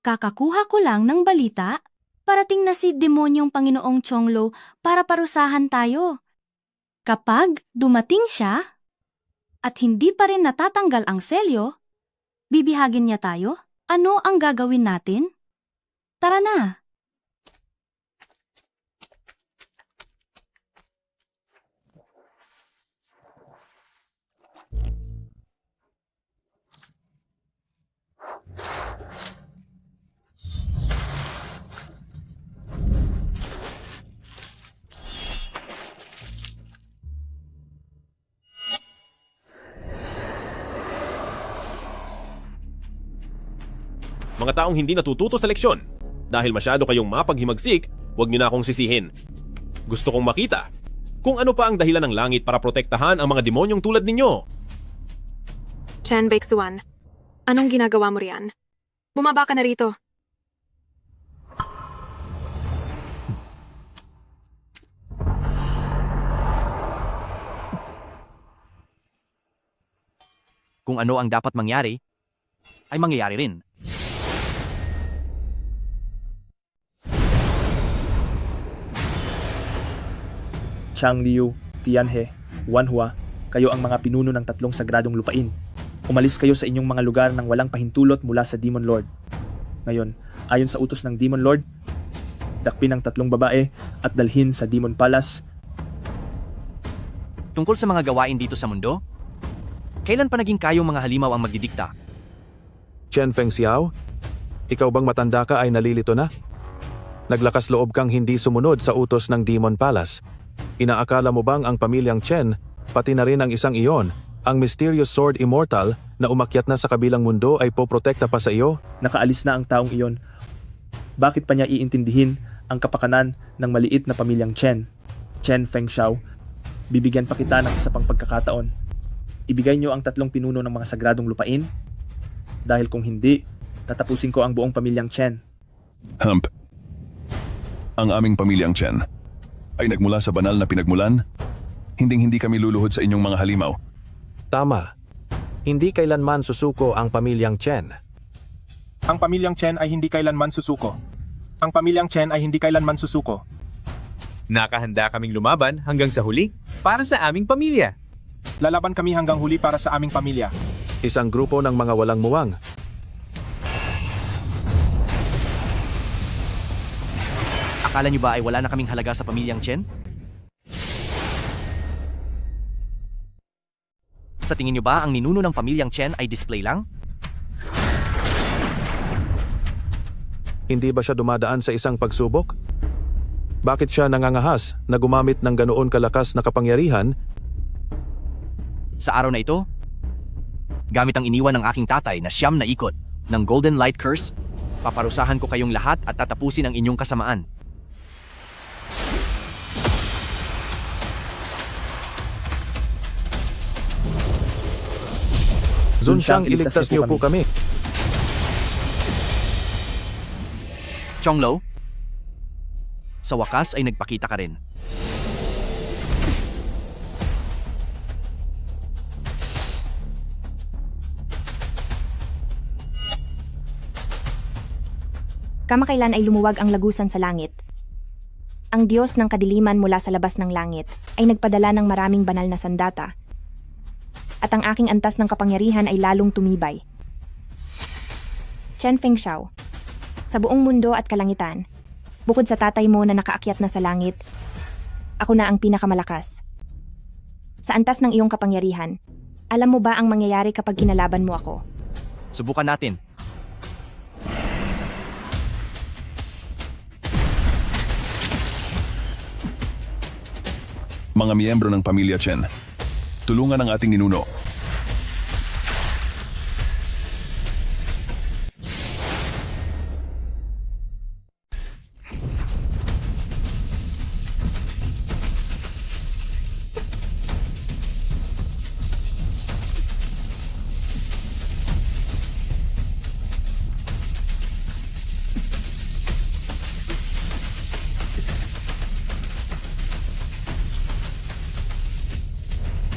Kakakuha ko lang ng balita, parating na si demonyong Panginoong Chonglo para parusahan tayo. Kapag dumating siya, at hindi pa rin natatanggal ang selyo, bibihagin niya tayo? Ano ang gagawin natin? Tara na! Mga taong hindi natututo sa leksyon, dahil masyado kayong mapaghimagsik, huwag niyo na akong sisihin. Gusto kong makita kung ano pa ang dahilan ng langit para protektahan ang mga demonyong tulad ninyo. Chen Baeksuan, anong ginagawa mo riyan? Bumaba ka na rito. Kung ano ang dapat mangyari, ay mangyayari rin. Changliu, Tianhe, Wanhua, kayo ang mga pinuno ng tatlong sagradong lupain. Umalis kayo sa inyong mga lugar nang walang pahintulot mula sa Demon Lord. Ngayon, ayon sa utos ng Demon Lord, dakpin ang tatlong babae at dalhin sa Demon Palace. Tungkol sa mga gawain dito sa mundo, Kailan pa naging kayong mga halimaw ang magdidikta? Chen Fengxiao, ikaw bang matanda ka ay nalilito na? Naglakas loob kang hindi sumunod sa utos ng Demon Palace. Inaakala mo bang ang pamilyang Chen, pati na rin ang isang iyon, ang mysterious sword immortal na umakyat na sa kabilang mundo ay poprotekta pa sa iyo? Nakaalis na ang taong iyon. Bakit pa niya iintindihin ang kapakanan ng maliit na pamilyang Chen? Chen Fengxiao, bibigyan pa kita ng isa pang pagkakataon. Ibigay niyo ang 3 pinuno ng mga sagradong lupain? Dahil kung hindi, tatapusin ko ang buong pamilyang Chen. Hump. Ang aming pamilyang Chen ay nagmula sa banal na pinagmulan. Hinding-hindi kami luluhod sa inyong mga halimaw. Tama. Hindi kailanman susuko ang pamilyang Chen. Ang pamilyang Chen ay hindi kailanman susuko. Ang pamilyang Chen ay hindi kailanman susuko. Nakahanda kaming lumaban hanggang sa huli para sa aming pamilya. Lalaban kami hanggang huli para sa aming pamilya. Isang grupo ng mga walang muwang. Akala niyo ba ay wala na kaming halaga sa pamilyang Chen? Sa tingin niyo ba ang ninuno ng pamilyang Chen ay display lang? Hindi ba siya dumadaan sa isang pagsubok? Bakit siya nangangahas na gumamit ng ganoon kalakas na kapangyarihan? Sa araw na ito, gamit ang iniwan ng aking tatay na 9 na ikot ng Golden Light Curse, paparusahan ko kayong lahat at tatapusin ang inyong kasamaan. Zunxiang, iligtas niyo po kami. Chonglo, sa wakas ay nagpakita ka rin. Kamakailan ay lumuwag ang lagusan sa langit. Ang Diyos ng kadiliman mula sa labas ng langit ay nagpadala ng maraming banal na sandata. At ang aking antas ng kapangyarihan ay lalong tumibay. Chen Fengxiao, sa buong mundo at kalangitan, bukod sa tatay mo na nakaakyat na sa langit, ako na ang pinakamalakas. Sa antas ng iyong kapangyarihan, alam mo ba ang mangyayari kapag kinalaban mo ako? Subukan natin. Mga miyembro ng pamilya Chen, tulungan ang ating ninuno.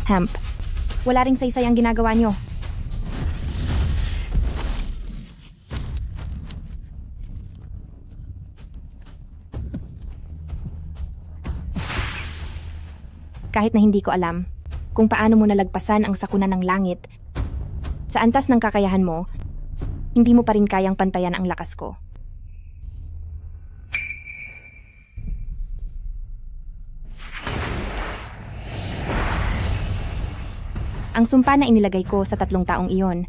Hemp, wala ring saysay ang ginagawa nyo. Kahit na hindi ko alam kung paano mo nalagpasan ang sakuna ng langit, sa antas ng kakayahan mo, hindi mo pa rin kayang pantayan ang lakas ko. Ang sumpa na inilagay ko sa 3 taong iyon,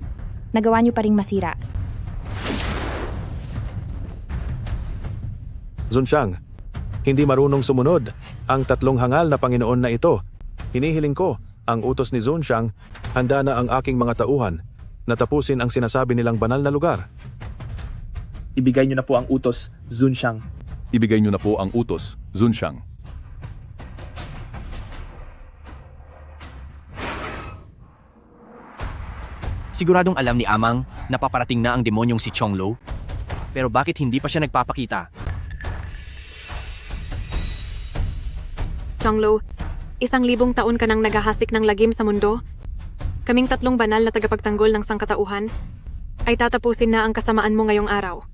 nagawa niyo pa ring masira. Zunxiang, hindi marunong sumunod ang 3 hangal na Panginoon na ito. Hinihiling ko ang utos ni Zunxiang, handa na ang aking mga tauhan na tapusin ang sinasabi nilang banal na lugar. Ibigay niyo na po ang utos, Zunxiang. Ibigay niyo na po ang utos, Zunxiang. Siguradong alam ni Amang na paparating na ang demonyong si Chonglo. Pero bakit hindi pa siya nagpapakita? Chonglo, 1,000 taon ka nang naghahasik ng lagim sa mundo. Kaming 3 banal na tagapagtanggol ng sangkatauhan ay tatapusin na ang kasamaan mo ngayong araw.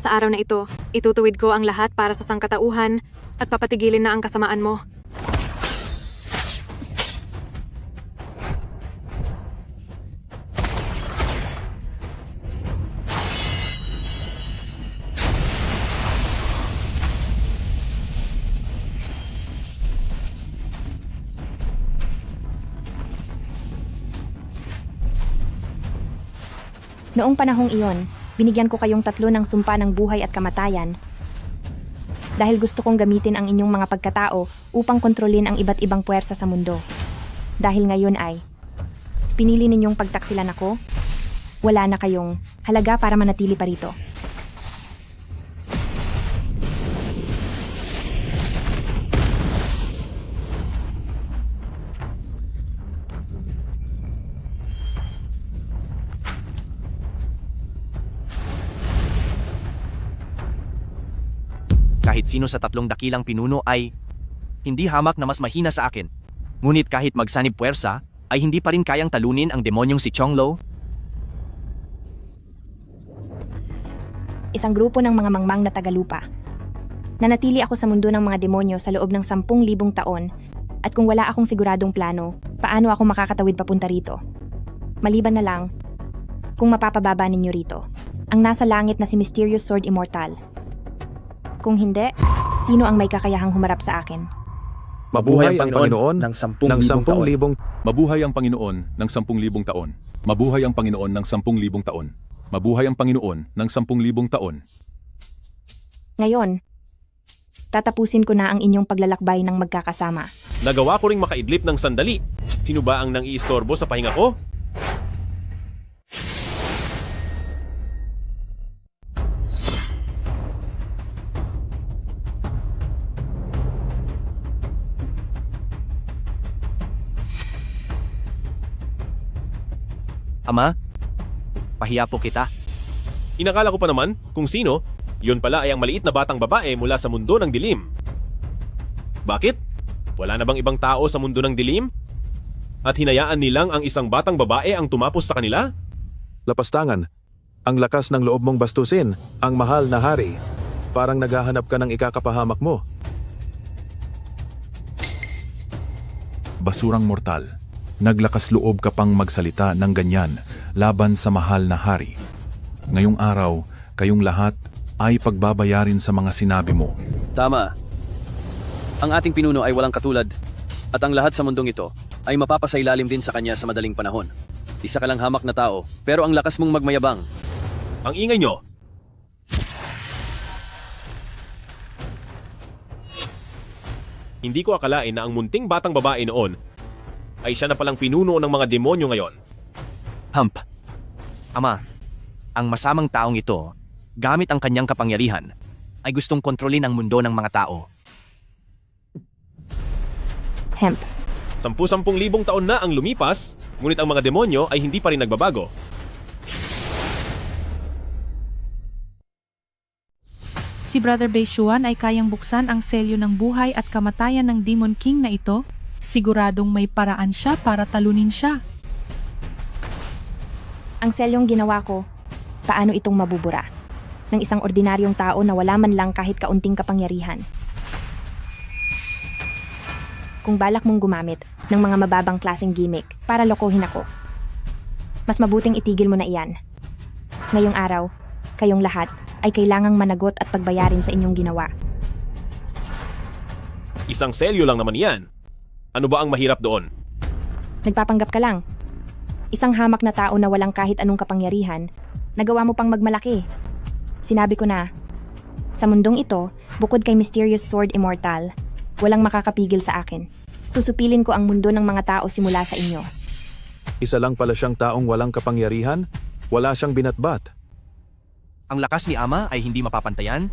Sa araw na ito, itutuwid ko ang lahat para sa sangkatauhan at papatigilin na ang kasamaan mo. Noong panahong iyon, binigyan ko kayong 3 ng sumpa ng buhay at kamatayan dahil gusto kong gamitin ang inyong mga pagkatao upang kontrolin ang iba't ibang puwersa sa mundo. Dahil ngayon ay pinili ninyong pagtaksilan ako, wala na kayong halaga para manatili pa rito. Kahit sino sa 3 dakilang pinuno ay hindi hamak na mas mahina sa akin. Ngunit kahit magsanib puwersa, ay hindi pa rin kayang talunin ang demonyong si Chonglo. Isang grupo ng mga mangmang na tagalupa. Nanatili ako sa mundo ng mga demonyo sa loob ng 10,000 taon at kung wala akong siguradong plano, paano ako makakatawid papunta rito? Maliban na lang, kung mapapababa ninyo rito, ang nasa langit na si Mysterious Sword Immortal. Kung hindi, sino ang may kakayahang humarap sa akin? Mabuhay ang Panginoon ng 10,000 taon. Mabuhay ang Panginoon ng 10,000 taon. Mabuhay ang Panginoon ng 10,000 taon. Mabuhay ang Panginoon ng 10,000 taon. Ngayon, tatapusin ko na ang inyong paglalakbay ng magkakasama. Nagawa ko ring makaidlip ng sandali. Sino ba ang nang-iistorbo sa pahinga ko? Ama, pahiya po kita. Inakala ko pa naman kung sino, yun pala ay ang maliit na batang babae mula sa mundo ng dilim. Bakit? Wala na bang ibang tao sa mundo ng dilim? At hinayaan nilang ang isang batang babae ang tumapos sa kanila? Lapastangan, ang lakas ng loob mong bastusin, ang mahal na hari. Parang naghahanap ka ng ikakapahamak mo. Basurang mortal, naglakas loob ka pang magsalita ng ganyan laban sa mahal na hari. Ngayong araw, kayong lahat ay pagbabayarin sa mga sinabi mo. Tama. Ang ating pinuno ay walang katulad at ang lahat sa mundong ito ay mapapasailalim din sa kanya sa madaling panahon. Isa ka lang hamak na tao, pero ang lakas mong magmayabang. Ang ingay nyo! Hindi ko akalain na ang munting batang babae noon ay siya na palang pinuno ng mga demonyo ngayon. Hump. Ama, ang masamang taong ito, gamit ang kanyang kapangyarihan, ay gustong kontrolin ang mundo ng mga tao. Hemp. 10,000 taon na ang lumipas, ngunit ang mga demonyo ay hindi pa rin nagbabago. Si Brother Beishuan ay kayang buksan ang selyo ng buhay at kamatayan ng Demon King na ito. Siguradong may paraan siya para talunin siya. Ang selyong ginawa ko, paano itong mabubura? Ng isang ordinaryong tao na wala man lang kahit kaunting kapangyarihan. Kung balak mong gumamit ng mga mababang klaseng gimmick para lokohin ako, mas mabuting itigil mo na iyan. Ngayong araw, kayong lahat ay kailangang managot at pagbayarin sa inyong ginawa. Isang selyo lang naman yan. Ano ba ang mahirap doon? Nagpapanggap ka lang. Isang hamak na tao na walang kahit anong kapangyarihan, nagawa mo pang magmalaki. Sinabi ko na, sa mundong ito, bukod kay Mysterious Sword Immortal, walang makakapigil sa akin. Susupilin ko ang mundo ng mga tao simula sa inyo. Isa lang pala siyang taong walang kapangyarihan, wala siyang binatbat. Ang lakas ni Ama ay hindi mapapantayan.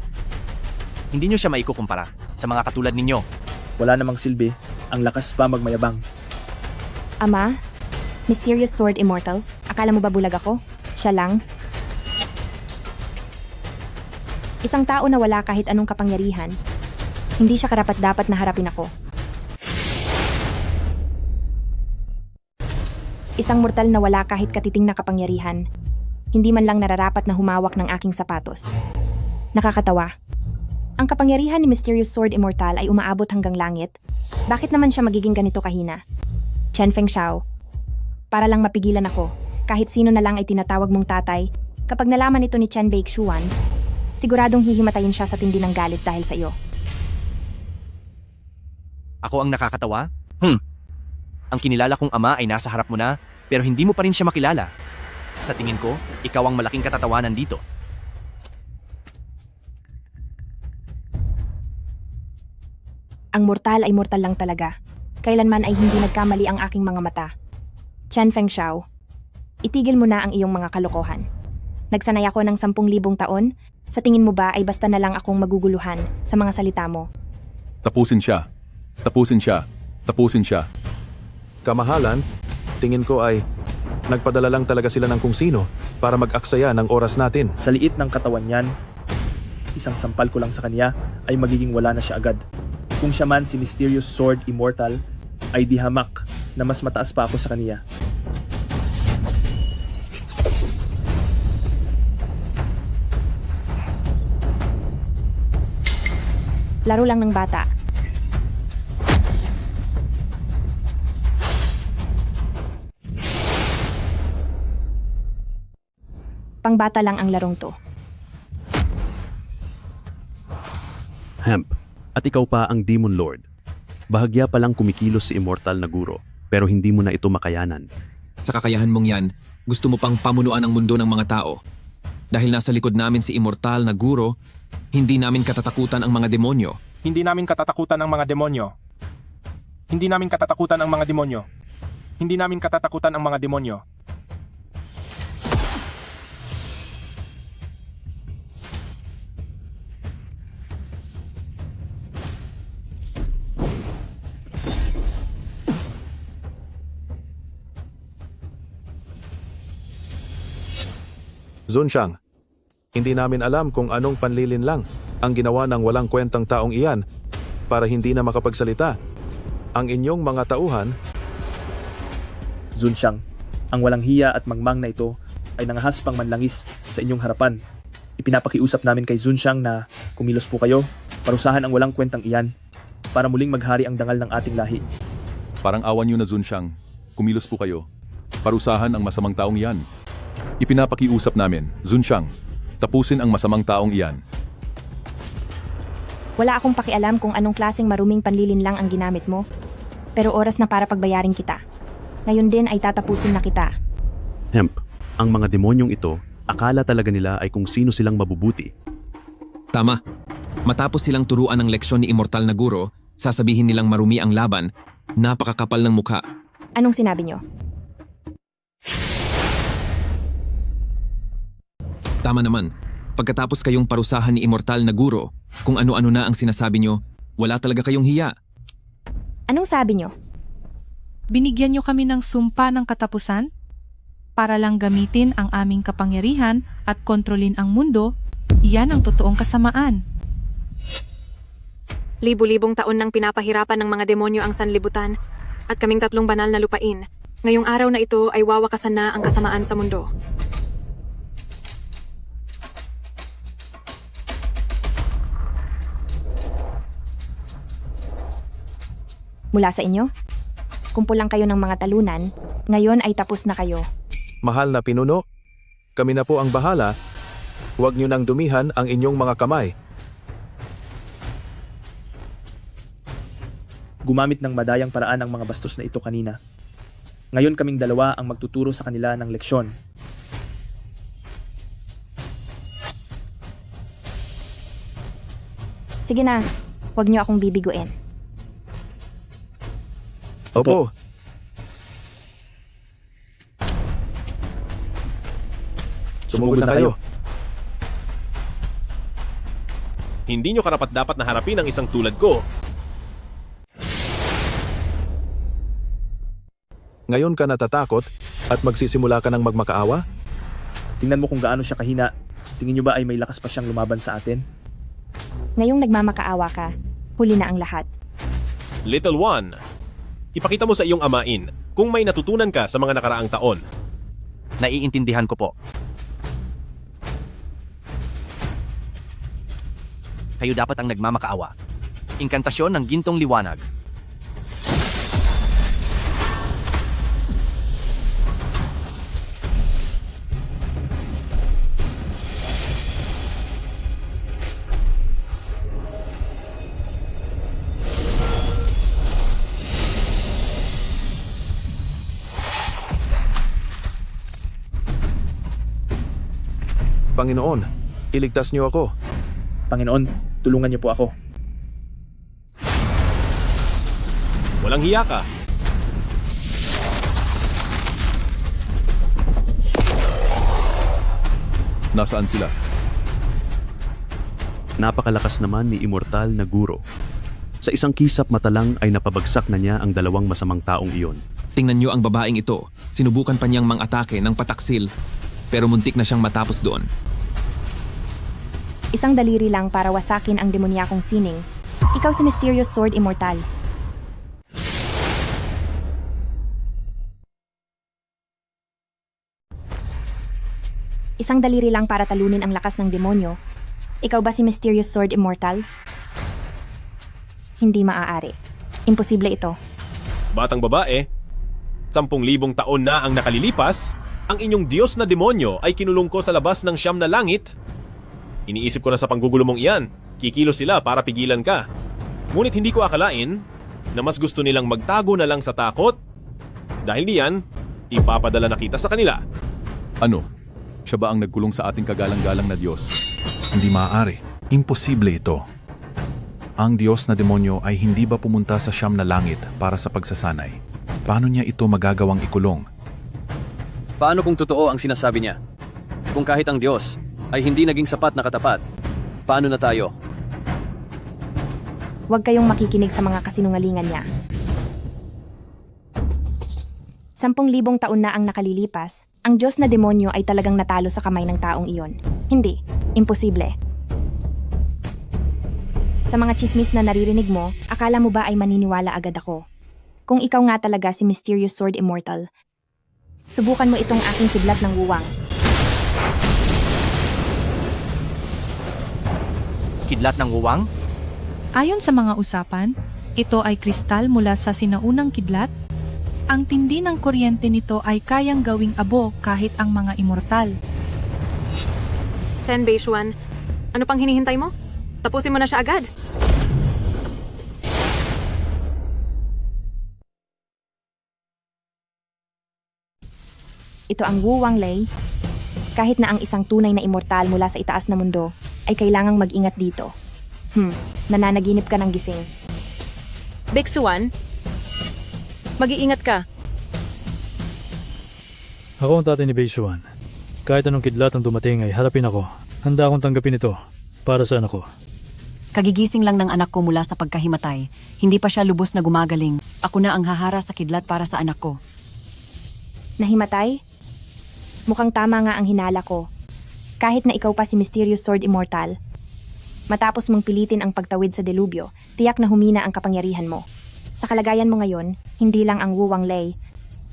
Hindi nyo siya maikukumpara sa mga katulad ninyo. Wala namang silbi, ang lakas pa magmayabang. Ama, Mysterious Sword Immortal, akala mo ba bulag ako? Siya lang. Isang tao na wala kahit anong kapangyarihan, hindi siya karapat-dapat na harapin ako. Isang mortal na wala kahit katiting na kapangyarihan, hindi man lang nararapat na humawak ng aking sapatos. Nakakatawa. Ang kapangyarihan ni Mysterious Sword Immortal ay umaabot hanggang langit. Bakit naman siya magiging ganito kahina? Chen Fengxiao, para lang mapigilan ako, kahit sino na lang ay tinatawag mong tatay, kapag nalaman ito ni Chen Beixuan, siguradong hihimatayin siya sa tindi ng galit dahil sa iyo. Ako ang nakakatawa? Ang kinilala kong ama ay nasa harap mo na, pero hindi mo pa rin siya makilala. Sa tingin ko, ikaw ang malaking katatawanan dito. Ang mortal ay mortal lang talaga. Kailanman ay hindi nagkamali ang aking mga mata. Chen Fengxiao, itigil mo na ang iyong mga kalokohan. Nagsanay ako ng 10,000 taon. Sa tingin mo ba ay basta na lang akong maguguluhan sa mga salita mo? Tapusin siya. Tapusin siya. Tapusin siya. Kamahalan, tingin ko ay nagpadala lang talaga sila ng kung sino para mag-aksaya ng oras natin. Sa liit ng katawan niyan, isang sampal ko lang sa kanya ay magiging wala na siya agad. Kung siya man si Mysterious Sword Immortal, ay di hamak na mas mataas pa ako sa kaniya. Laro lang ng bata. Pangbata lang ang larong to. Hemp, at ikaw pa ang Demon Lord. Bahagya pa lang kumikilos si Immortal na guro, pero hindi mo na ito makayanan. Sa kakayahan mong yan, gusto mo pang pamunuan ang mundo ng mga tao. Dahil nasa likod namin si Immortal na guro, hindi namin katatakutan ang mga demonyo. Hindi namin katatakutan ang mga demonyo. Hindi namin katatakutan ang mga demonyo. Hindi namin katatakutan ang mga demonyo. Zunxiang, hindi namin alam kung anong panlilin lang ang ginawa ng walang kwentang taong iyan para hindi na makapagsalita. Ang inyong mga tauhan, Zunxiang, ang walang hiya at mangmang na ito ay nangahaspang manlangis sa inyong harapan. Ipinapakiusap namin kay Zunxiang na kumilos po kayo, parusahan ang walang kwentang iyan para muling maghari ang dangal ng ating lahi. Parang awan niyo na Zunxiang. Kumilos po kayo. Parusahan ang masamang taong iyan. Ipinapakiusap namin, Zunxiang, tapusin ang masamang taong iyan. Wala akong pakialam kung anong klaseng maruming panlilin lang ang ginamit mo. Pero oras na para pagbayarin kita. Ngayon din ay tatapusin na kita. Hemp, ang mga demonyong ito, akala talaga nila ay kung sino silang mabubuti. Tama. Matapos silang turuan ng leksyon ni Immortal na guro, sasabihin nilang marumi ang laban, napakakapal ng mukha. Anong sinabi nyo? Tama naman. Pagkatapos kayong parusahan ni Immortal na guro, kung ano-ano na ang sinasabi nyo, wala talaga kayong hiya. Anong sabi nyo? Binigyan niyo kami ng sumpa ng katapusan para lang gamitin ang aming kapangyarihan at kontrolin ang mundo. Iyan ang totoong kasamaan. Libu-libong taon nang pinapahirapan ng mga demonyo ang sanlibutan at kaming 3 banal na lupain. Ngayong araw na ito ay wawakasan na ang kasamaan sa mundo. Mula sa inyo? Kumpulang kayo ng mga talunan, ngayon ay tapos na kayo. mahal na pinuno, kami na po ang bahala. Huwag niyo nang dumihan ang inyong mga kamay. Gumamit ng madayang paraan ang mga bastos na ito kanina. Ngayon kaming dalawa ang magtuturo sa kanila ng leksyon. Sige na, huwag niyo akong bibiguin. Opo. Sumugod na kayo. Hindi nyo karapat-dapat na harapin ang isang tulad ko. Ngayon ka natatakot at magsisimula ka ng magmakaawa? Tingnan mo kung gaano siya kahina. Tingin nyo ba ay may lakas pa siyang lumaban sa atin? Ngayong nagmamakaawa ka, huli na ang lahat. Little One, ipakita mo sa iyong amain kung may natutunan ka sa mga nakaraang taon. Naiintindihan ko po. Kayo dapat ang nagmamakaawa. Inkantasyon ng gintong liwanag. Panginoon, iligtas niyo ako. Panginoon, tulungan niyo po ako. Walang hiya ka. Nasaan sila? Napakalakas naman ni Immortal na guro. Sa isang kisap mata lang ay napabagsak na niya ang dalawang masamang taong iyon. Tingnan niyo ang babaeng ito. Sinubukan pa niyang mang-atake ng pataksil, pero muntik na siyang matapos doon. Isang daliri lang para wasakin ang demonyakong sining. Ikaw si Mysterious Sword Immortal. Isang daliri lang para talunin ang lakas ng demonyo. Ikaw ba si Mysterious Sword Immortal? Hindi maaari. Imposible ito. Batang babae, 10,000 taon na ang nakalilipas, ang inyong Diyos na demonyo ay kinulong ko sa labas ng 9 na langit. Iniisip ko na sa panggugulo mong iyan, kikilos sila para pigilan ka. Ngunit hindi ko akalain na mas gusto nilang magtago na lang sa takot. Dahil diyan, ipapadala na kita sa kanila. Ano? Siya ba ang nagkulong sa ating kagalang-galang na Diyos? Hindi maaari. Imposible ito. Ang Diyos na demonyo ay hindi ba pumunta sa 9 na langit para sa pagsasanay? Paano niya ito magagawang ikulong? Paano kung totoo ang sinasabi niya? Kung kahit ang Diyos ay hindi naging sapat na katapat, paano na tayo? Huwag kayong makikinig sa mga kasinungalingan niya. 10,000 taon na ang nakalilipas, ang Diyos na demonyo ay talagang natalo sa kamay ng taong iyon. Hindi. Imposible. Sa mga chismis na naririnig mo, akala mo ba ay maniniwala agad ako? Kung ikaw nga talaga si Mysterious Sword Immortal, subukan mo itong aking kidlat ng wuwang. Kidlat ng wuwang? Ayon sa mga usapan, ito ay kristal mula sa sinaunang kidlat. Ang tindi ng kuryente nito ay kayang gawing abo kahit ang mga immortal. Chen Beishuan, ano pang hinihintay mo? Tapusin mo na siya agad. Ito ang Wu Wanglei. Kahit na ang isang tunay na immortal mula sa itaas na mundo, ay kailangang mag-ingat dito. Nananaginip ka ng gising. Bexuan, mag-iingat ka. Ako ang tatay ni Beishuan. Kahit anong kidlat ang dumating ay harapin ako. Handa akong tanggapin ito para sa anak ko. Kagigising lang ng anak ko mula sa pagkahimatay. Hindi pa siya lubos na gumagaling. Ako na ang hahara sa kidlat para sa anak ko. Nahimatay? Mukhang tama nga ang hinala ko. Kahit na ikaw pa si Mysterious Sword Immortal, matapos mong pilitin ang pagtawid sa delubyo, tiyak na humina ang kapangyarihan mo. Sa kalagayan mo ngayon, hindi lang ang Wu Wanglei,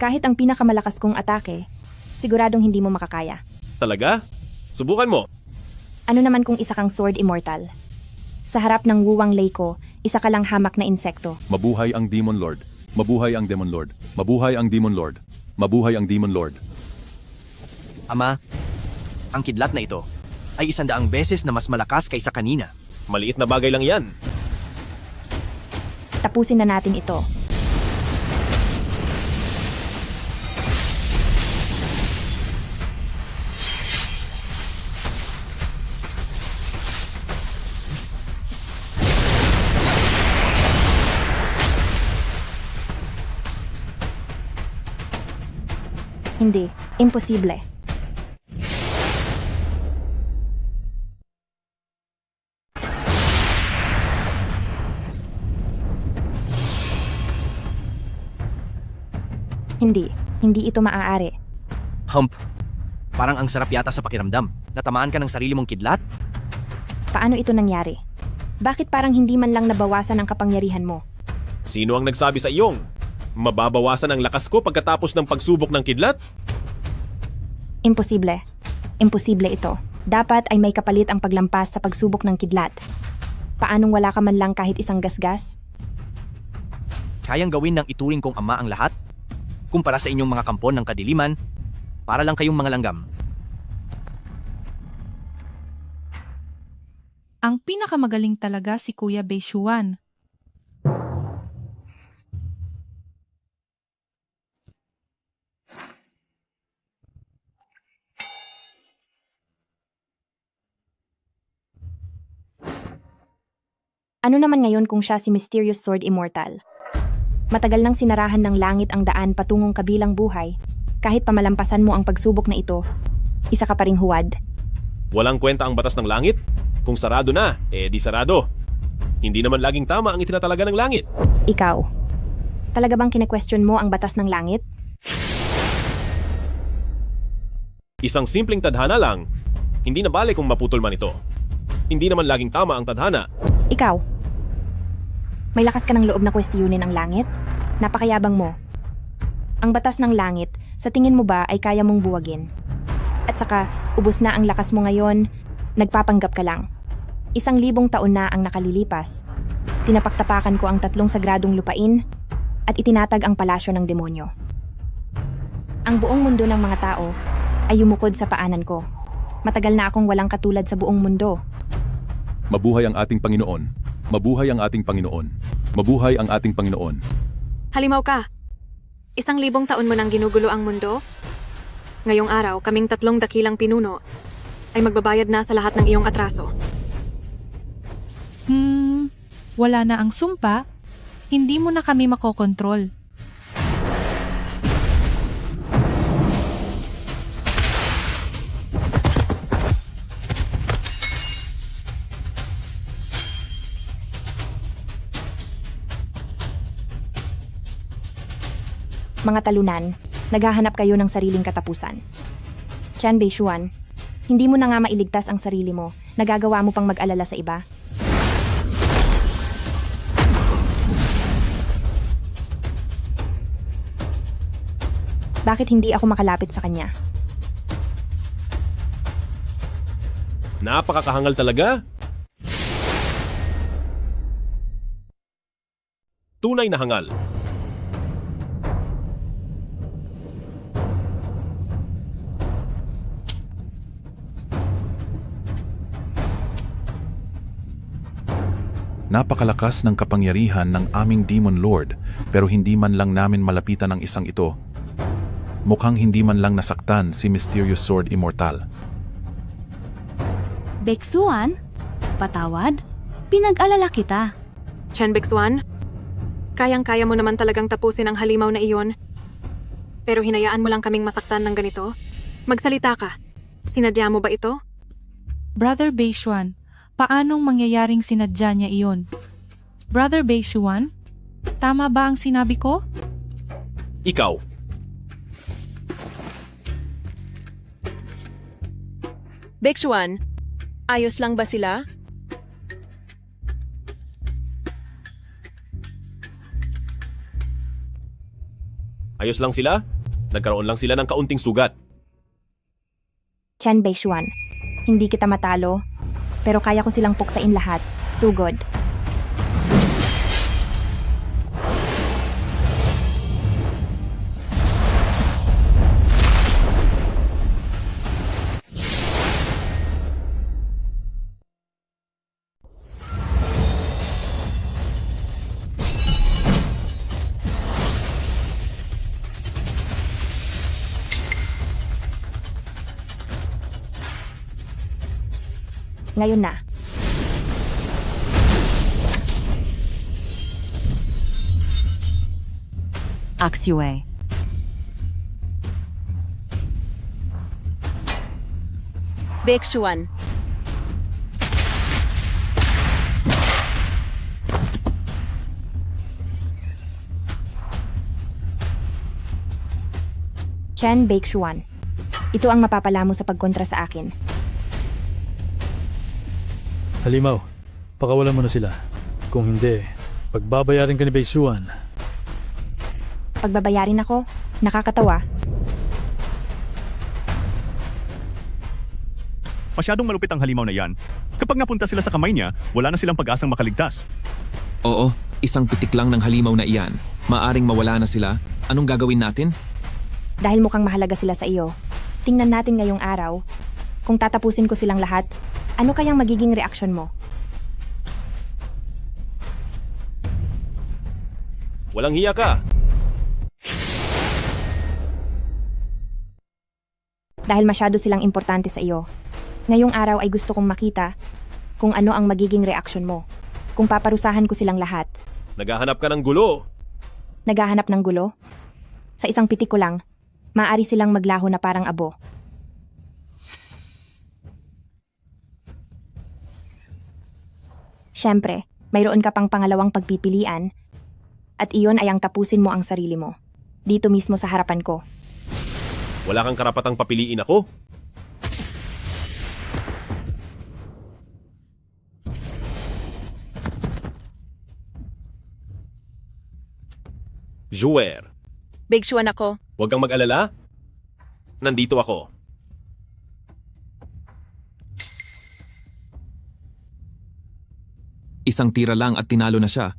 kahit ang pinakamalakas kong atake, siguradong hindi mo makakaya. Talaga? Subukan mo. Ano naman kung isa kang Sword Immortal? Sa harap ng Wu Wanglei ko, isa ka lang hamak na insekto. Mabuhay ang Demon Lord. Mabuhay ang Demon Lord. Mabuhay ang Demon Lord. Mabuhay ang Demon Lord. Ama, ang kidlat na ito ay 100 beses na mas malakas kaysa kanina. Maliit na bagay lang yan. Tapusin na natin ito. Hindi. Imposible. Hindi. Hindi ito maaari. Hump, parang ang sarap yata sa pakiramdam. Natamaan ka ng sarili mong kidlat? Paano ito nangyari? Bakit parang hindi man lang nabawasan ang kapangyarihan mo? Sino ang nagsabi sa iyong mababawasan ang lakas ko pagkatapos ng pagsubok ng kidlat? Imposible. Imposible ito. Dapat ay may kapalit ang paglampas sa pagsubok ng kidlat. Paanong wala ka man lang kahit isang gasgas? Kayang gawin ng ituring kong ama ang lahat? Kumpara sa inyong mga kampon ng kadiliman, para lang kayong mga langgam. Ang pinakamagaling talaga si Kuya Beishuan. Ano naman ngayon kung siya si Mysterious Sword Immortal? Matagal nang sinarahan ng langit ang daan patungong kabilang buhay. Kahit pamalampasan mo ang pagsubok na ito, isa ka pa ring huwad. Walang kwenta ang batas ng langit? Kung sarado na, di sarado. Hindi naman laging tama ang itinatalaga ng langit. Ikaw, talaga bang kine-question mo ang batas ng langit? Isang simpleng tadhana lang. Hindi na bale kung maputol man ito. Hindi naman laging tama ang tadhana. Ikaw, may lakas ka ng loob na kwestiyonin ang langit? Napakayabang mo. Ang batas ng langit, sa tingin mo ba ay kaya mong buwagin? At saka, ubos na ang lakas mo ngayon, nagpapanggap ka lang. 1,000 taon na ang nakalilipas. Tinapaktapakan ko ang 3 sagradong lupain at itinatag ang palasyo ng demonyo. Ang buong mundo ng mga tao ay yumukod sa paanan ko. Matagal na akong walang katulad sa buong mundo. Mabuhay ang ating Panginoon. Mabuhay ang ating Panginoon. Mabuhay ang ating Panginoon. Halimaw ka. 1,000 taon mo nang ginugulo ang mundo? Ngayong araw, kaming 3 dakilang pinuno ay magbabayad na sa lahat ng iyong atraso. Wala na ang sumpa. Hindi mo na kami makokontrol. Mga talunan, naghahanap kayo ng sariling katapusan. Chen Beishuan, hindi mo na nga mailigtas ang sarili mo, nagagawa mo pang mag-alala sa iba. Bakit hindi ako makalapit sa kanya? Napakakahangal talaga. Tunay na hangal. Napakalakas ng kapangyarihan ng aming Demon Lord, pero hindi man lang namin malapitan ang isang ito. Mukhang hindi man lang nasaktan si Mysterious Sword Immortal. Beksuan? Patawad? Pinag-alala kita. Chen Bexuan, kayang-kaya mo naman talagang tapusin ang halimaw na iyon. Pero hinayaan mo lang kaming masaktan ng ganito? Magsalita ka. Sinadya mo ba ito? Brother Beishuan, paanong mangyayaring sinadya niya iyon? Brother Beishuan, tama ba ang sinabi ko? Ikaw. Bexuan, ayos lang ba sila? Ayos lang sila? Nagkaroon lang sila ng kaunting sugat. Chen Beishuan, hindi kita matalo, pero kaya ko silang puksain lahat. Sugod. Ngayon na. Aksiyue. Bexuan, Chen Beixuan. Ito ang mapapala mo sa pagkontra sa akin. Halimaw, pakawalan mo na sila. Kung hindi, pagbabayarin ka ni Beisuan. Pagbabayarin ako? Nakakatawa. Masyadong malupit ang halimaw na yan. Kapag napunta sila sa kamay niya, wala na silang pag-asang makaligtas. Oo, isang pitik lang ng halimaw na iyan. Maaring mawala na sila. Anong gagawin natin? Dahil mukhang mahalaga sila sa iyo, tingnan natin ngayong araw. Kung tatapusin ko silang lahat, ano kayang magiging reaksyon mo? Walang hiya ka. Dahil masyado silang importante sa iyo. Ngayong araw ay gusto kong makita kung ano ang magiging reaksyon mo. kung paparusahan ko silang lahat. Naghahanap ka ng gulo. Naghahanap ng gulo? Sa isang pitik ko lang, maaari silang maglaho na parang abo. Siyempre, mayroon ka pang pangalawang pagpipilian at iyon ay ang tapusin mo ang sarili mo. Dito mismo sa harapan ko. Wala kang karapatang papiliin ako. Jouer, Beishuan ako. huwag kang mag-alala. Nandito ako. Isang tira lang at tinalo na siya.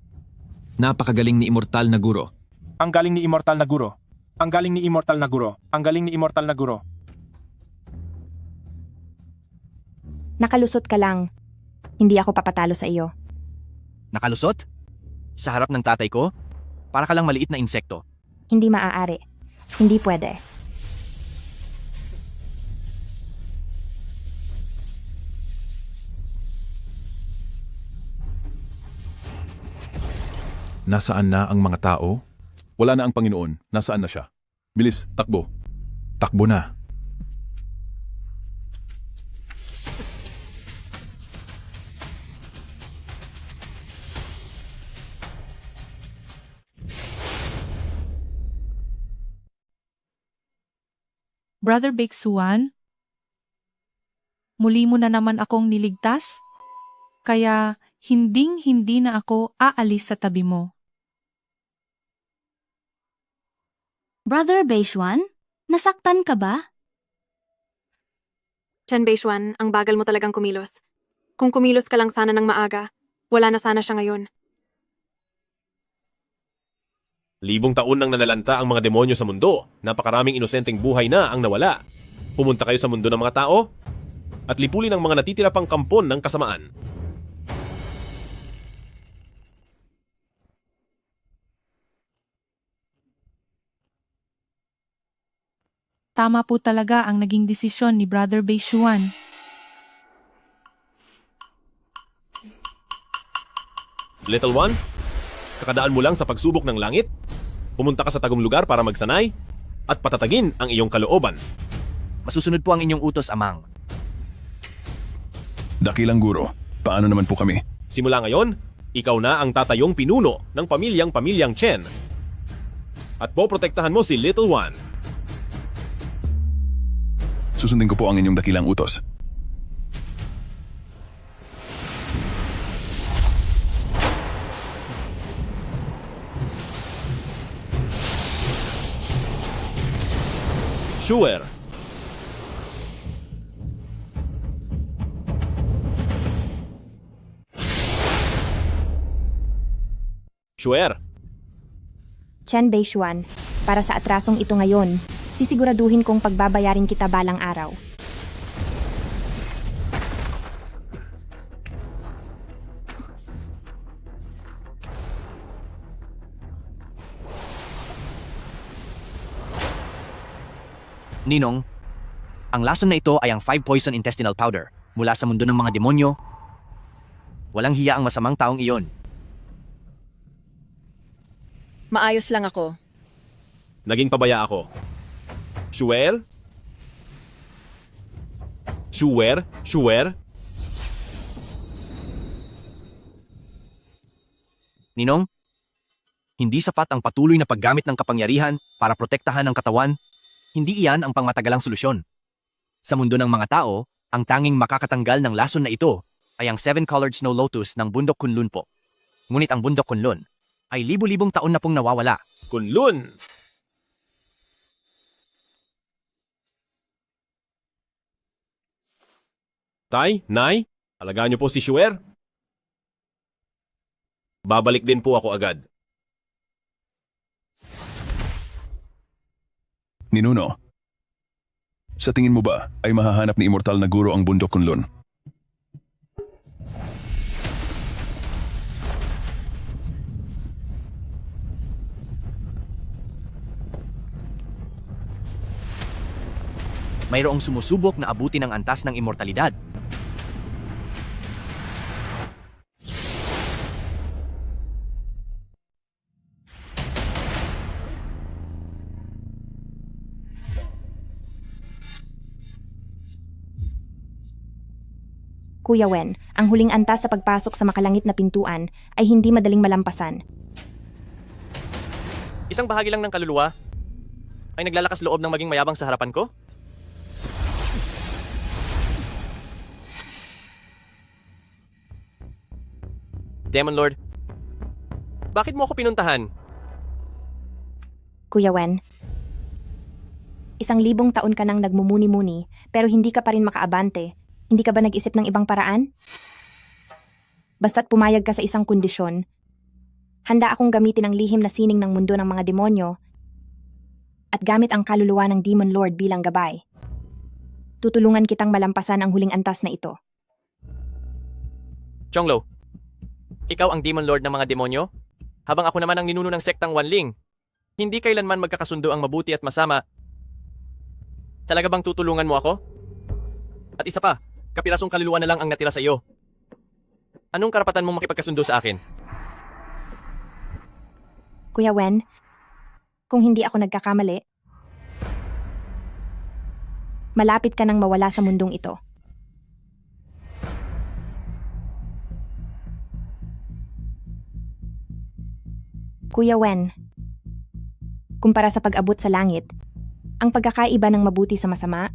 Napakagaling ni Immortal na guro. Ang galing ni Immortal na guro. Ang galing ni Immortal na guro. Ang galing ni Immortal na guro. Nakalusot ka lang. Hindi ako papatalo sa iyo. Nakalusot? Sa harap ng tatay ko? Para ka lang maliit na insekto. Hindi maaari. Hindi pwede. Nasaan na ang mga tao? Wala na ang Panginoon. Nasaan na siya? Bilis, takbo. Takbo na. Brother Baeksuan, muli mo na naman akong niligtas, kaya hinding-hindi na ako aalis sa tabi mo. Brother Beishuan, nasaktan ka ba? Chen Beishuan, ang bagal mo talagang kumilos. Kung kumilos ka lang sana ng maaga, wala na sana siya ngayon. Libong taon nang nanalanta ang mga demonyo sa mundo. Napakaraming inosenteng buhay na ang nawala. Pumunta kayo sa mundo ng mga tao at lipulin ang mga natitira pang kampon ng kasamaan. Tama po talaga ang naging desisyon ni Brother Beishuan. Little one, kakadaan mo lang sa pagsubok ng langit. Pumunta ka sa tagong lugar para magsanay at patatagin ang iyong kalooban. Masusunod po ang inyong utos, Amang. Dakilang guro, paano naman po kami? Simula ngayon, ikaw na ang tatayong pinuno ng pamilyang Chen. At poprotektahan mo si Little One. Susundin ko po ang inyong dakilang utos. Sure. Sure. Chen Beishuan, para sa atrasong ito ngayon, sisiguraduhin kong pagbabayarin kita balang araw. Ninong, ang lason na ito ay ang 5 poison intestinal powder mula sa mundo ng mga demonyo. Walang hiya ang masamang taong iyon. Maayos lang ako. Naging pabaya ako. Sure? Sure? Sure? Ninong, hindi sapat ang patuloy na paggamit ng kapangyarihan para protektahan ang katawan. Hindi iyan ang pangmatagalang solusyon. Sa mundo ng mga tao, ang tanging makakatanggal ng lason na ito ay ang 7-colored snow lotus ng bundok Kunlun po. Ngunit ang bundok Kunlun ay libu-libong taon na pong nawawala. Kunlun! Tay, Nay, alagaan niyo po si Shuer. Babalik din po ako agad. Ninuno, sa tingin mo ba ay mahahanap ni Immortal na guro ang bundok Kunlun? Mayroong sumusubok na abutin ang antas ng immortalidad. Kuya Wen, ang huling antas sa pagpasok sa makalangit na pintuan ay hindi madaling malampasan. Isang bahagi lang ng kaluluwa ay naglalakas loob ng maging mayabang sa harapan ko? Demon Lord, bakit mo ako pinuntahan? Kuya Wen, 1,000 taon ka nang nagmumuni-muni pero hindi ka pa rin makaabante. Hindi ka ba nag-isip ng ibang paraan? Basta't pumayag ka sa isang kondisyon, handa akong gamitin ang lihim na sining ng mundo ng mga demonyo at gamit ang kaluluwa ng Demon Lord bilang gabay. Tutulungan kitang malampasan ang huling antas na ito. Chonglo, ikaw ang Demon Lord ng mga demonyo? Habang ako naman ang ninuno ng sektang Wanling. Hindi kailanman magkakasundo ang mabuti at masama. Talaga bang tutulungan mo ako? At isa pa, kapirasong kaluluwa na lang ang natira sa iyo. Anong karapatan mong makipagkasundo sa akin? Kuya Wen, kung hindi ako nagkakamali, malapit ka nang mawala sa mundong ito. Kuya Wen, kumpara sa pag-abot sa langit, ang pagkakaiba ng mabuti sa masama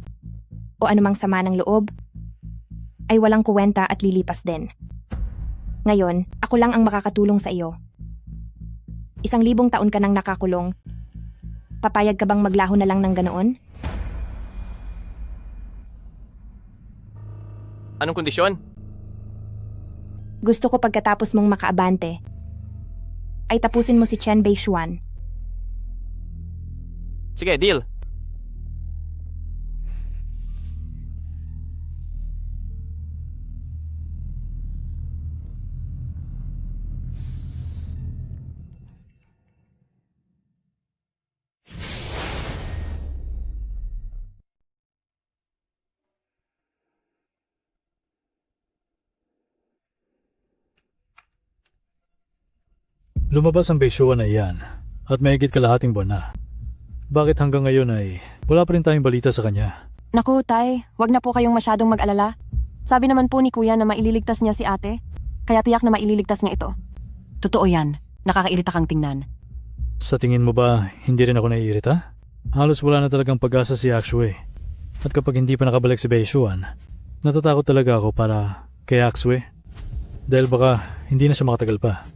o anumang sama ng loob ay walang kuwenta at lilipas din. Ngayon, ako lang ang makakatulong sa iyo. 1,000 taon ka nang nakakulong. Papayag ka bang maglaho na lang ng ganoon? Anong kondisyon? Gusto ko pagkatapos mong makaabante, ay tapusin mo si Chen Beishuan. Sige, deal. Lumabas ang Beishuan na iyan at mahigit kalahating buwan na. Bakit hanggang ngayon ay wala pa rin tayong balita sa kanya? Naku, Tay, wag na po kayong masyadong mag-alala. Sabi naman po ni Kuya na maililigtas niya si ate, kaya tiyak na maililigtas niya ito. Totoo yan. Nakakairita kang tingnan. Sa tingin mo ba hindi rin ako naiirita? Halos wala na talagang pag-asa si Axue. At kapag hindi pa nakabalik si Beishuan, natatakot talaga ako para kay Axue. Dahil baka hindi na siya makatagal pa.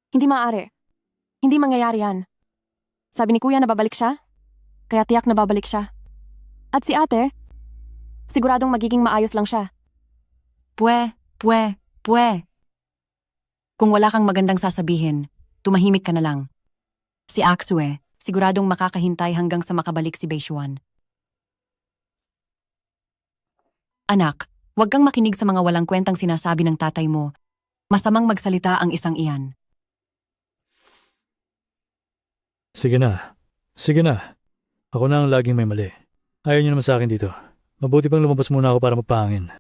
Hindi maaari. Hindi mangyayari yan. Sabi ni Kuya na babalik siya, kaya tiyak na babalik siya. At si ate, siguradong magiging maayos lang siya. Pwe. Kung wala kang magandang sasabihin, tumahimik ka na lang. Si Axue, siguradong makakahintay hanggang sa makabalik si Beishuan. Anak, huwag kang makinig sa mga walang kwentang sinasabi ng tatay mo. Masamang magsalita ang isang iyan. Sige na. Ako na ang laging may mali. Ayaw niyo naman sa akin dito. Mabuti pang lumabas muna ako para magpahangin.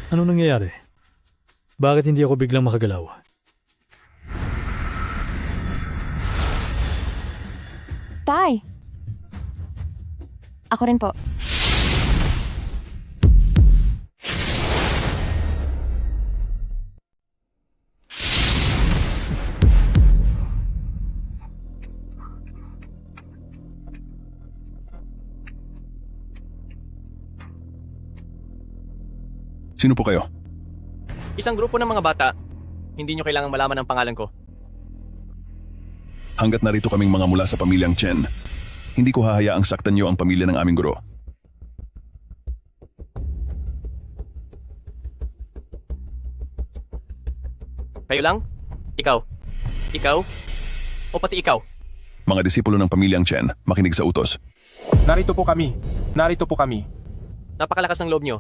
Anong nangyayari? Bakit hindi ako biglang makagalaw? Tay! Ako rin po. Sino po kayo? Isang grupo ng mga bata. Hindi nyo kailangang malaman ang pangalan ko. Hanggat narito kaming mga mula sa pamilyang Chen, hindi ko hahayaang saktan niyo ang pamilya ng aming guro. Kayo lang? Ikaw? O pati ikaw? Mga disipulo ng pamilyang Chen, makinig sa utos. Narito po kami. Napakalakas ng loob nyo.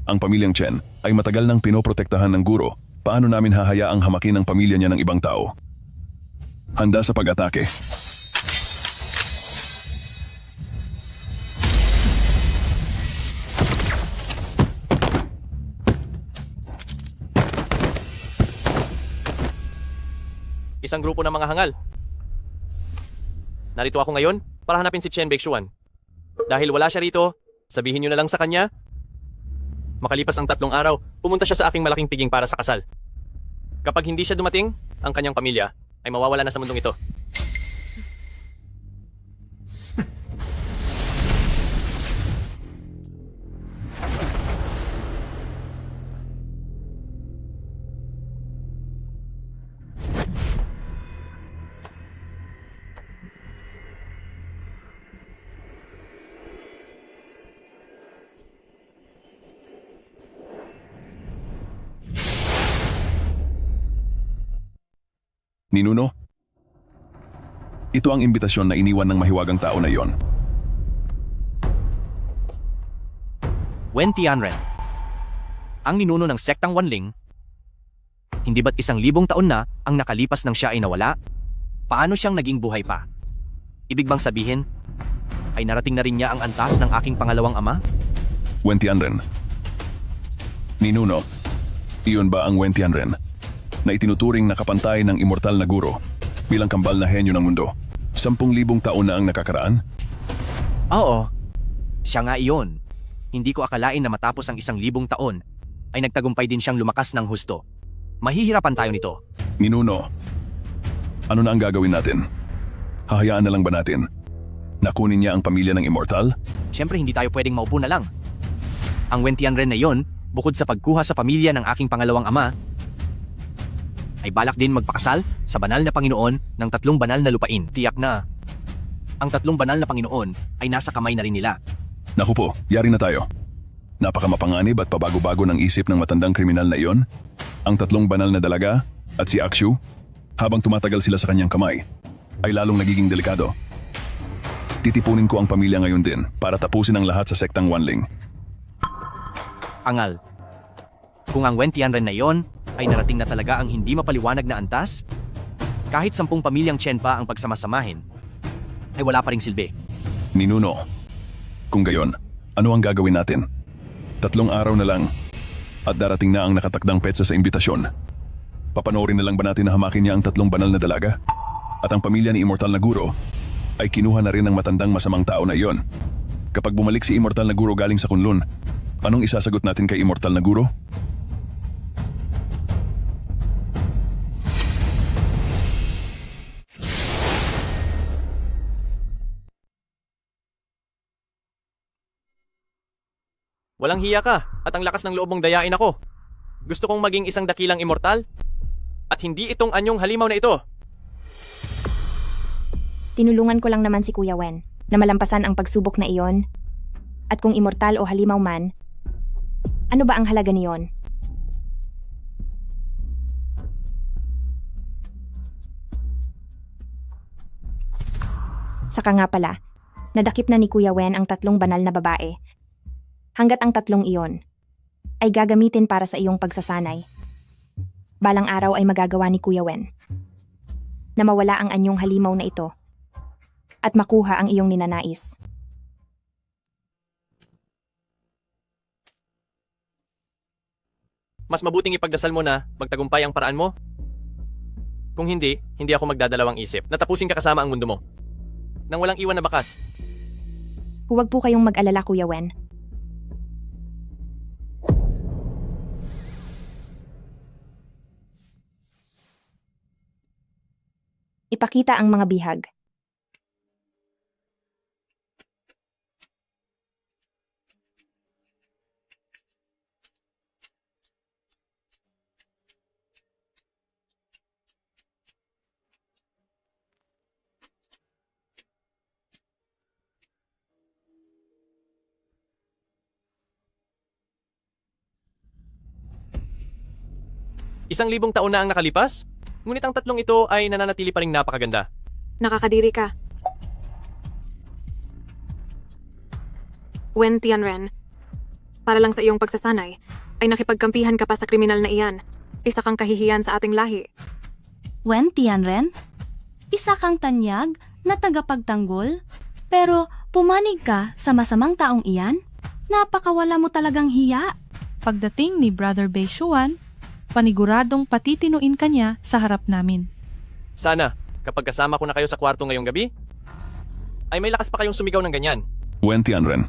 Ang pamilyang Chen ay matagal nang pinoprotektahan ng guro. Paano namin hahayaang hamakin ang pamilya niya ng ibang tao? Handa sa pag-atake. Isang grupo ng mga hangal. Narito ako ngayon para hanapin si Chen Baishuan. Dahil wala siya rito, sabihin niyo na lang sa kanya. Makalipas ang 3 araw, pumunta siya sa aking malaking piging para sa kasal. Kapag hindi siya dumating, ang kanyang pamilya ay mawawala na sa mundong ito. Ninuno, ito ang imbitasyon na iniwan ng mahiwagang tao na iyon. Wen Tianren, ang ninuno ng sektang Wanling, hindi ba't 1,000 taon na ang nakalipas nang siya ay nawala? Paano siyang naging buhay pa? Ibig bang sabihin, ay narating na rin niya ang antas ng aking pangalawang ama? Wen Tianren. Ninuno, iyon ba ang Wen Tianren na itinuturing na kapantay ng immortal na guro bilang kambal na henyo ng mundo? 10,000 taon na ang nakakaraan? Oo, siya nga iyon. Hindi ko akalain na matapos ang 1,000 taon, ay nagtagumpay din siyang lumakas ng husto. Mahihirapan tayo nito. Ninuno, ano na ang gagawin natin? Hahayaan na lang ba natin na kunin niya ang pamilya ng immortal? Siyempre hindi tayo pwedeng maupo na lang. Ang Wen Tianren na iyon, bukod sa pagkuha sa pamilya ng aking pangalawang ama, ay balak din magpakasal sa banal na Panginoon ng 3 banal na lupain. Tiyak na ang 3 banal na Panginoon ay nasa kamay na rin nila. Naku po, yari na tayo. Napakamapanganib at pabago-bago ng isip ng matandang kriminal na iyon, ang 3 banal na dalaga at si Akshu, habang tumatagal sila sa kanyang kamay, ay lalong nagiging delikado. Titipunin ko ang pamilya ngayon din para tapusin ang lahat sa sektang Wanling. Angal, kung ang Wen Tianren na iyon ay narating na talaga ang hindi mapaliwanag na antas, kahit 10 pamilyang Chen pa ang pagsamasamahin, ay wala pa ring silbi. Ninuno, kung gayon, ano ang gagawin natin? 3 araw na lang at darating na ang nakatakdang petsa sa imbitasyon. Papanoorin na lang ba natin na hamakin niya ang 3 banal na dalaga? At ang pamilya ni Immortal na Guro ay kinuha na rin ng matandang masamang tao na iyon. Kapag bumalik si Immortal na Guro galing sa Kunlun, anong isasagot natin kay Immortal na Guro? Walang hiya ka at ang lakas ng loob mong dayain ako. Gusto kong maging isang dakilang immortal at hindi itong anyong halimaw na ito. Tinulungan ko lang naman si Kuya Wen na malampasan ang pagsubok na iyon. At kung immortal o halimaw man, ano ba ang halaga niyon? Saka nga pala, nadakip na ni Kuya Wen ang 3 banal na babae. Hanggat ang 3 iyon ay gagamitin para sa iyong pagsasanay. Balang araw ay magagawa ni Kuya Wen na mawala ang anyong halimaw na ito at makuha ang iyong ninanais. Mas mabuting ipagdasal mo na magtagumpay ang paraan mo. Kung hindi, hindi ako magdadalawang isip. Natapusin ka kasama ang mundo mo. Nang walang iwan na bakas. Huwag po kayong mag-alala, Kuya Wen. Ipakita ang mga bihag. Isang 1,000 taon na ang nakalipas, ngunit ang 3 ito ay nananatili pa ring napakaganda. Nakakadiri ka. Wen Tianren, para lang sa iyong pagsasanay, ay nakipagkampihan ka pa sa kriminal na iyan. Isa kang kahihiyan sa ating lahi. Wen Tianren, isa kang tanyag na tagapagtanggol, pero pumanig ka sa masamang taong iyan? Napakawala mo talagang hiya. Pagdating ni Brother Baishuan, paniguradong patitinuin kanya sa harap namin. Sana, kapag kasama ko na kayo sa kwarto ngayong gabi, ay may lakas pa kayong sumigaw ng ganyan. Wen Tianren.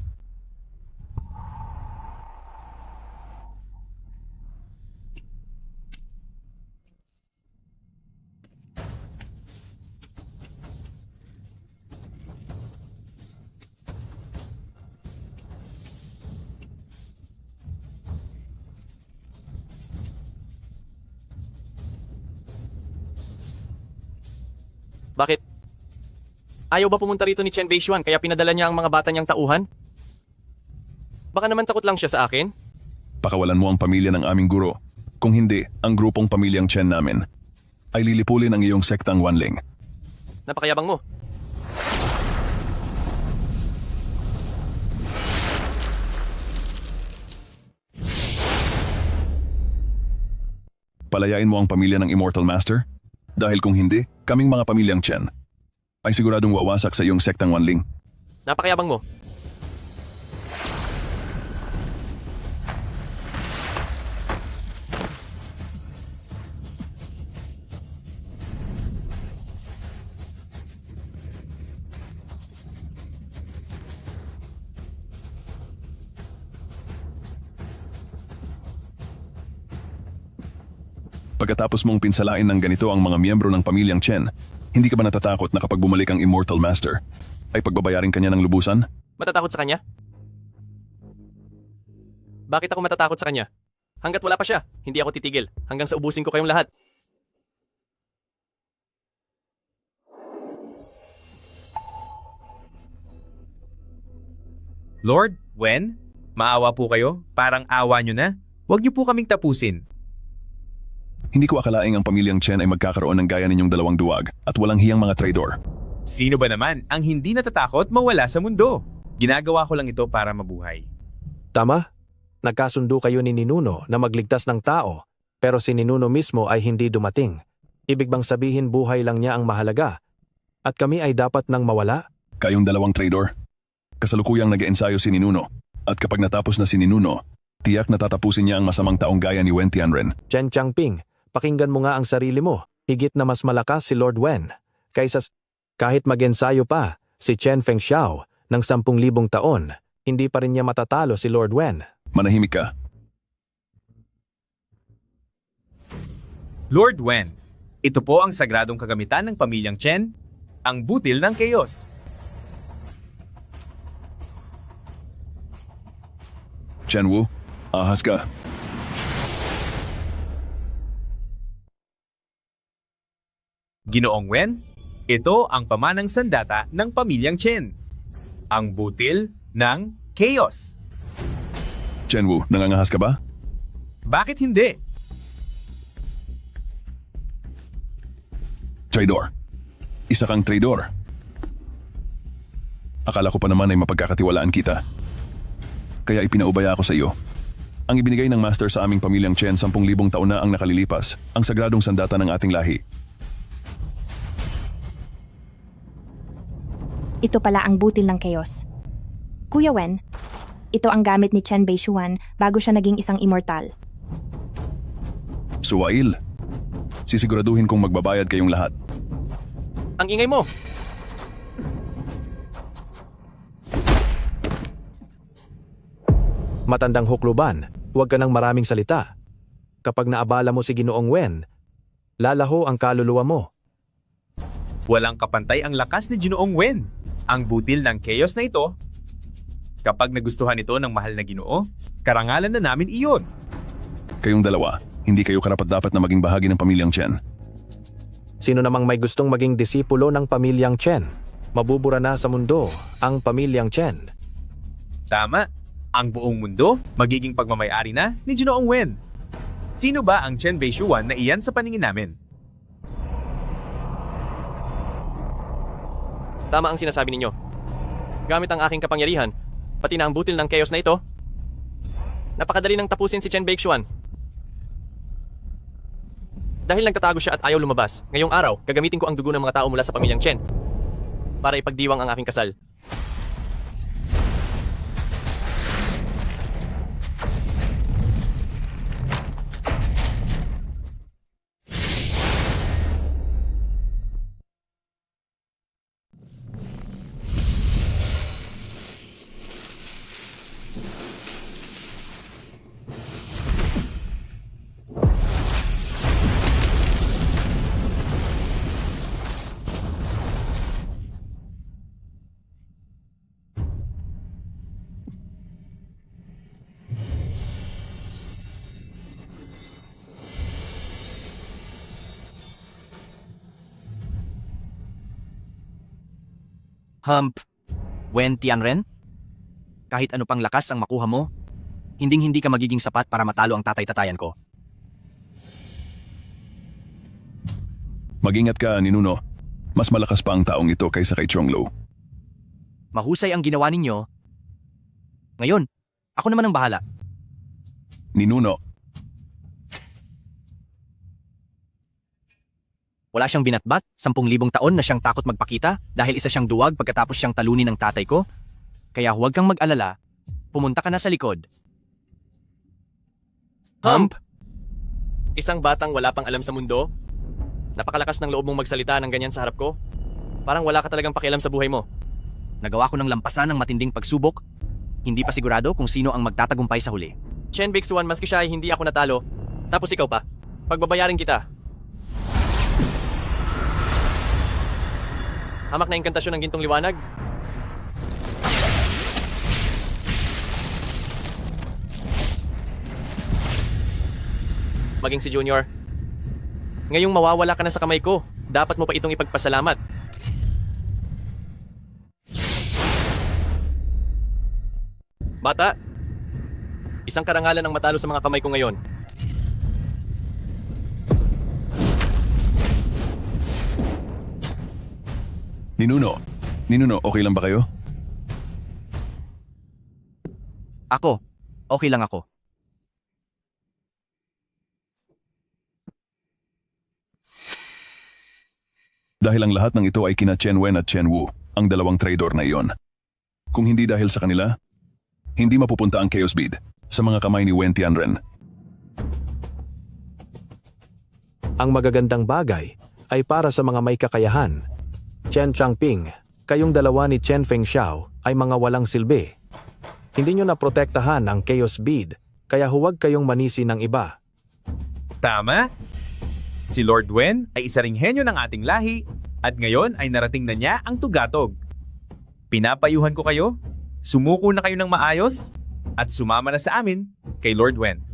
Bakit? Ayaw ba pumunta rito ni Chen Beishuan kaya pinadala niya ang mga bata niyang tauhan? Baka naman takot lang siya sa akin? Pakawalan mo ang pamilya ng aming guro. Kung hindi, ang grupong pamilyang Chen namin ay lilipulin ang iyong sektang Wanling. Napakayabang mo. Palayain mo ang pamilya ng Immortal Master? Dahil kung hindi, kaming mga pamilyang Chen ay siguradong wawasak sa iyong sektang Wanling. Napakayabang mo. Pagkatapos mong pinsalain ng ganito ang mga miyembro ng pamilyang Chen, hindi ka ba natatakot na kapag bumalik ang Immortal Master, ay pagbabayarin kanya ng lubusan? Matatakot sa kanya? Bakit ako matatakot sa kanya? Hanggat wala pa siya, hindi ako titigil. Hanggang sa ubusin ko kayong lahat. Lord, Wen, maawa po kayo. Parang awa nyo na. Huwag niyo po kaming tapusin. Hindi ko akalaing ang pamilyang Chen ay magkakaroon ng gaya ninyong dalawang duwag at walang hiyang mga traidor. Sino ba naman ang hindi natatakot mawala sa mundo? Ginagawa ko lang ito para mabuhay. Tama? Nagkasundo kayo ni Ninuno na magligtas ng tao, pero si Ninuno mismo ay hindi dumating. Ibig bang sabihin buhay lang niya ang mahalaga? At kami ay dapat nang mawala? Kayong dalawang traidor. Kasalukuyang nag-eensayo si Ninuno. At kapag natapos na si Ninuno, tiyak na tatapusin niya ang masamang taong gaya ni Wen Tianren. Chen Changping, pakinggan mo nga ang sarili mo. Higit na mas malakas si Lord Wen. Kaysa kahit mag-ensayo pa si Chen Fengxiao ng 10,000 taon, hindi pa rin niya matatalo si Lord Wen. Manahimik ka. Lord Wen, ito po ang sagradong kagamitan ng pamilyang Chen, ang butil ng chaos. Chen Wu, ahas ka. Ginoong Wen, ito ang pamanang sandata ng pamilyang Chen, ang butil ng chaos. Chen Wu, nangangahas ka ba? Bakit hindi? Traidor. Isa kang traidor. Akala ko pa naman ay mapagkakatiwalaan kita. Kaya ipinaubaya ako sa iyo. Ang ibinigay ng Master sa aming pamilyang Chen 10,000 taon na ang nakalilipas, ang sagradong sandata ng ating lahi. Ito pala ang butil ng chaos. Kuya Wen, ito ang gamit ni Chen Beishuan bago siya naging isang immortal. Suwail. Sisiguraduhin kong magbabayad kayong lahat. Ang ingay mo! Matandang hukluban, huwag ka ng maraming salita. Kapag naabala mo si Ginoong Wen, lalaho ang kaluluwa mo. Walang kapantay ang lakas ni Ginoong Wen. Ang butil ng chaos na ito, kapag nagustuhan ito ng mahal na Ginoo, karangalan na namin iyon. Kayong dalawa, hindi kayo karapat-dapat na maging bahagi ng pamilyang Chen. Sino namang may gustong maging disipulo ng pamilyang Chen? Mabubura na sa mundo ang pamilyang Chen. Tama, ang buong mundo magiging pagmamayari na ni Ginoong Wen. Sino ba ang Chen Beishuan na iyan sa paningin namin? Tama ang sinasabi ninyo. Gamit ang aking kapangyarihan, pati na ang butil ng chaos na ito, napakadali nang tapusin si Chen Beishuan. Dahil nagtatago siya at ayaw lumabas, ngayong araw, gagamitin ko ang dugo ng mga tao mula sa pamilyang Chen para ipagdiwang ang aking kasal. Hump, Wen Tianren? Kahit ano pang lakas ang makuha mo, hinding-hindi ka magiging sapat para matalo ang tatay-tatayan ko. Mag-ingat ka, Ninuno. Mas malakas pa ang taong ito kaysa kay Chonglo. Mahusay ang ginawa ninyo. Ngayon, ako naman ang bahala. Ninuno, Wala siyang binatbat, 10,000 taon na siyang takot magpakita dahil isa siyang duwag pagkatapos siyang talunin ng tatay ko. Kaya huwag kang mag-alala, pumunta ka na sa likod. Hump! Isang batang wala pang alam sa mundo? Napakalakas ng loob mong magsalita ng ganyan sa harap ko? Parang wala ka talagang pakialam sa buhay mo. Nagawa ko ng lampasan ng matinding pagsubok. Hindi pa sigurado kung sino ang magtatagumpay sa huli. Chen Bixuan, maski siya ay hindi ako natalo. Tapos ikaw pa. Pagbabayarin kita. Hamak na inkantasyon ng gintong liwanag. Maging si Junior. Ngayong mawawala ka na sa kamay ko, dapat mo pa itong ipagpasalamat. Bata, isang karangalan ang matalo sa mga kamay ko ngayon. Ninuno, okay lang ba kayo? Ako, okay lang ako. Dahil ang lahat ng ito ay kina Chen Wen at Chen Wu, ang dalawang traidor na iyon. Kung hindi dahil sa kanila, hindi mapupunta ang Chaos Bead sa mga kamay ni Wen Tianren. Ang magagandang bagay ay para sa mga may kakayahan. Chen Changping, kayong dalawa ni Chen Fengxiao ay mga walang silbi. Hindi nyo naprotektahan ang Chaos Bead, kaya huwag kayong manisi ng iba. Tama? Si Lord Wen ay isa ring henyo ng ating lahi at ngayon ay narating na niya ang tugatog. Pinapayuhan ko kayo, sumuko na kayo ng maayos at sumama na sa amin kay Lord Wen.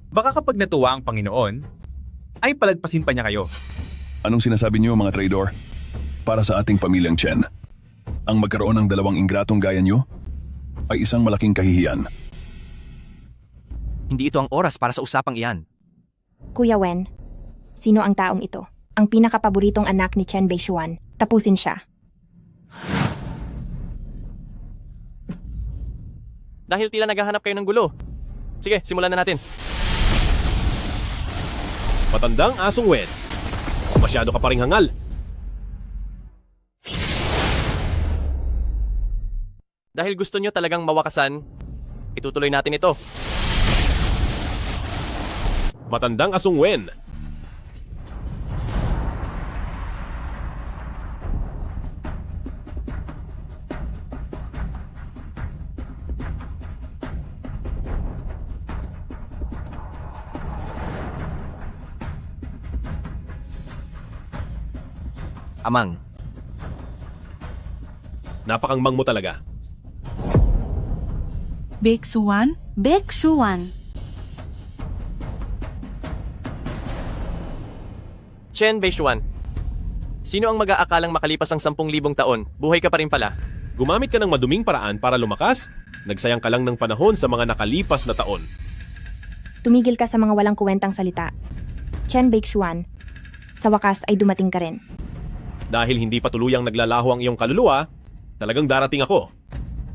Baka kapag natuwa ang Panginoon, ay palagpasin pa niya kayo. Anong sinasabi niyo mga traidor? Para sa ating pamilyang Chen, ang magkaroon ng dalawang ingratong gaya niyo ay isang malaking kahihiyan. Hindi ito ang oras para sa usapang iyan. Kuya Wen, sino ang taong ito? Ang pinakapaboritong anak ni Chen Beixuan. Tapusin siya. Dahil tila naghahanap kayo ng gulo. Sige, simulan na natin. Matandang asong Wen. Masyado ka pa ring hangal. Dahil gusto nyo talagang mawakasan, itutuloy natin ito. Matandang asong Wen. Amang. Napakangmang mo talaga. Bexuan? Bexuan. Chen Beixuan. Sino ang mag-aakalang makalipas ang 10,000 taon, buhay ka pa rin pala? Gumamit ka ng maduming paraan para lumakas? Nagsayang ka lang ng panahon sa mga nakalipas na taon. Tumigil ka sa mga walang kuwentang salita. Chen Beixuan, sa wakas ay dumating ka rin. Dahil hindi pa tuluyang naglalaho ang iyong kaluluwa, talagang darating ako.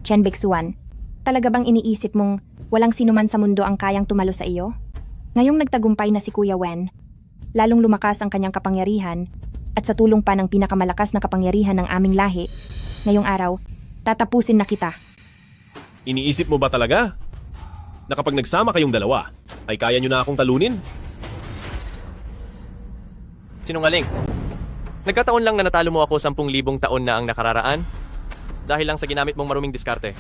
Chen Beixuan, talaga bang iniisip mong walang sinuman sa mundo ang kayang tumalo sa iyo? Ngayong nagtagumpay na si Kuya Wen, lalong lumakas ang kanyang kapangyarihan at sa tulong pa ng pinakamalakas na kapangyarihan ng aming lahi, ngayong araw, tatapusin na kita. Iniisip mo ba talaga na kapag nagsama kayong dalawa, ay kaya nyo na akong talunin? Sinungaling. Nagkataon lang na natalo mo ako 10,000 taon na ang nakararaan dahil lang sa ginamit mong maruming diskarte.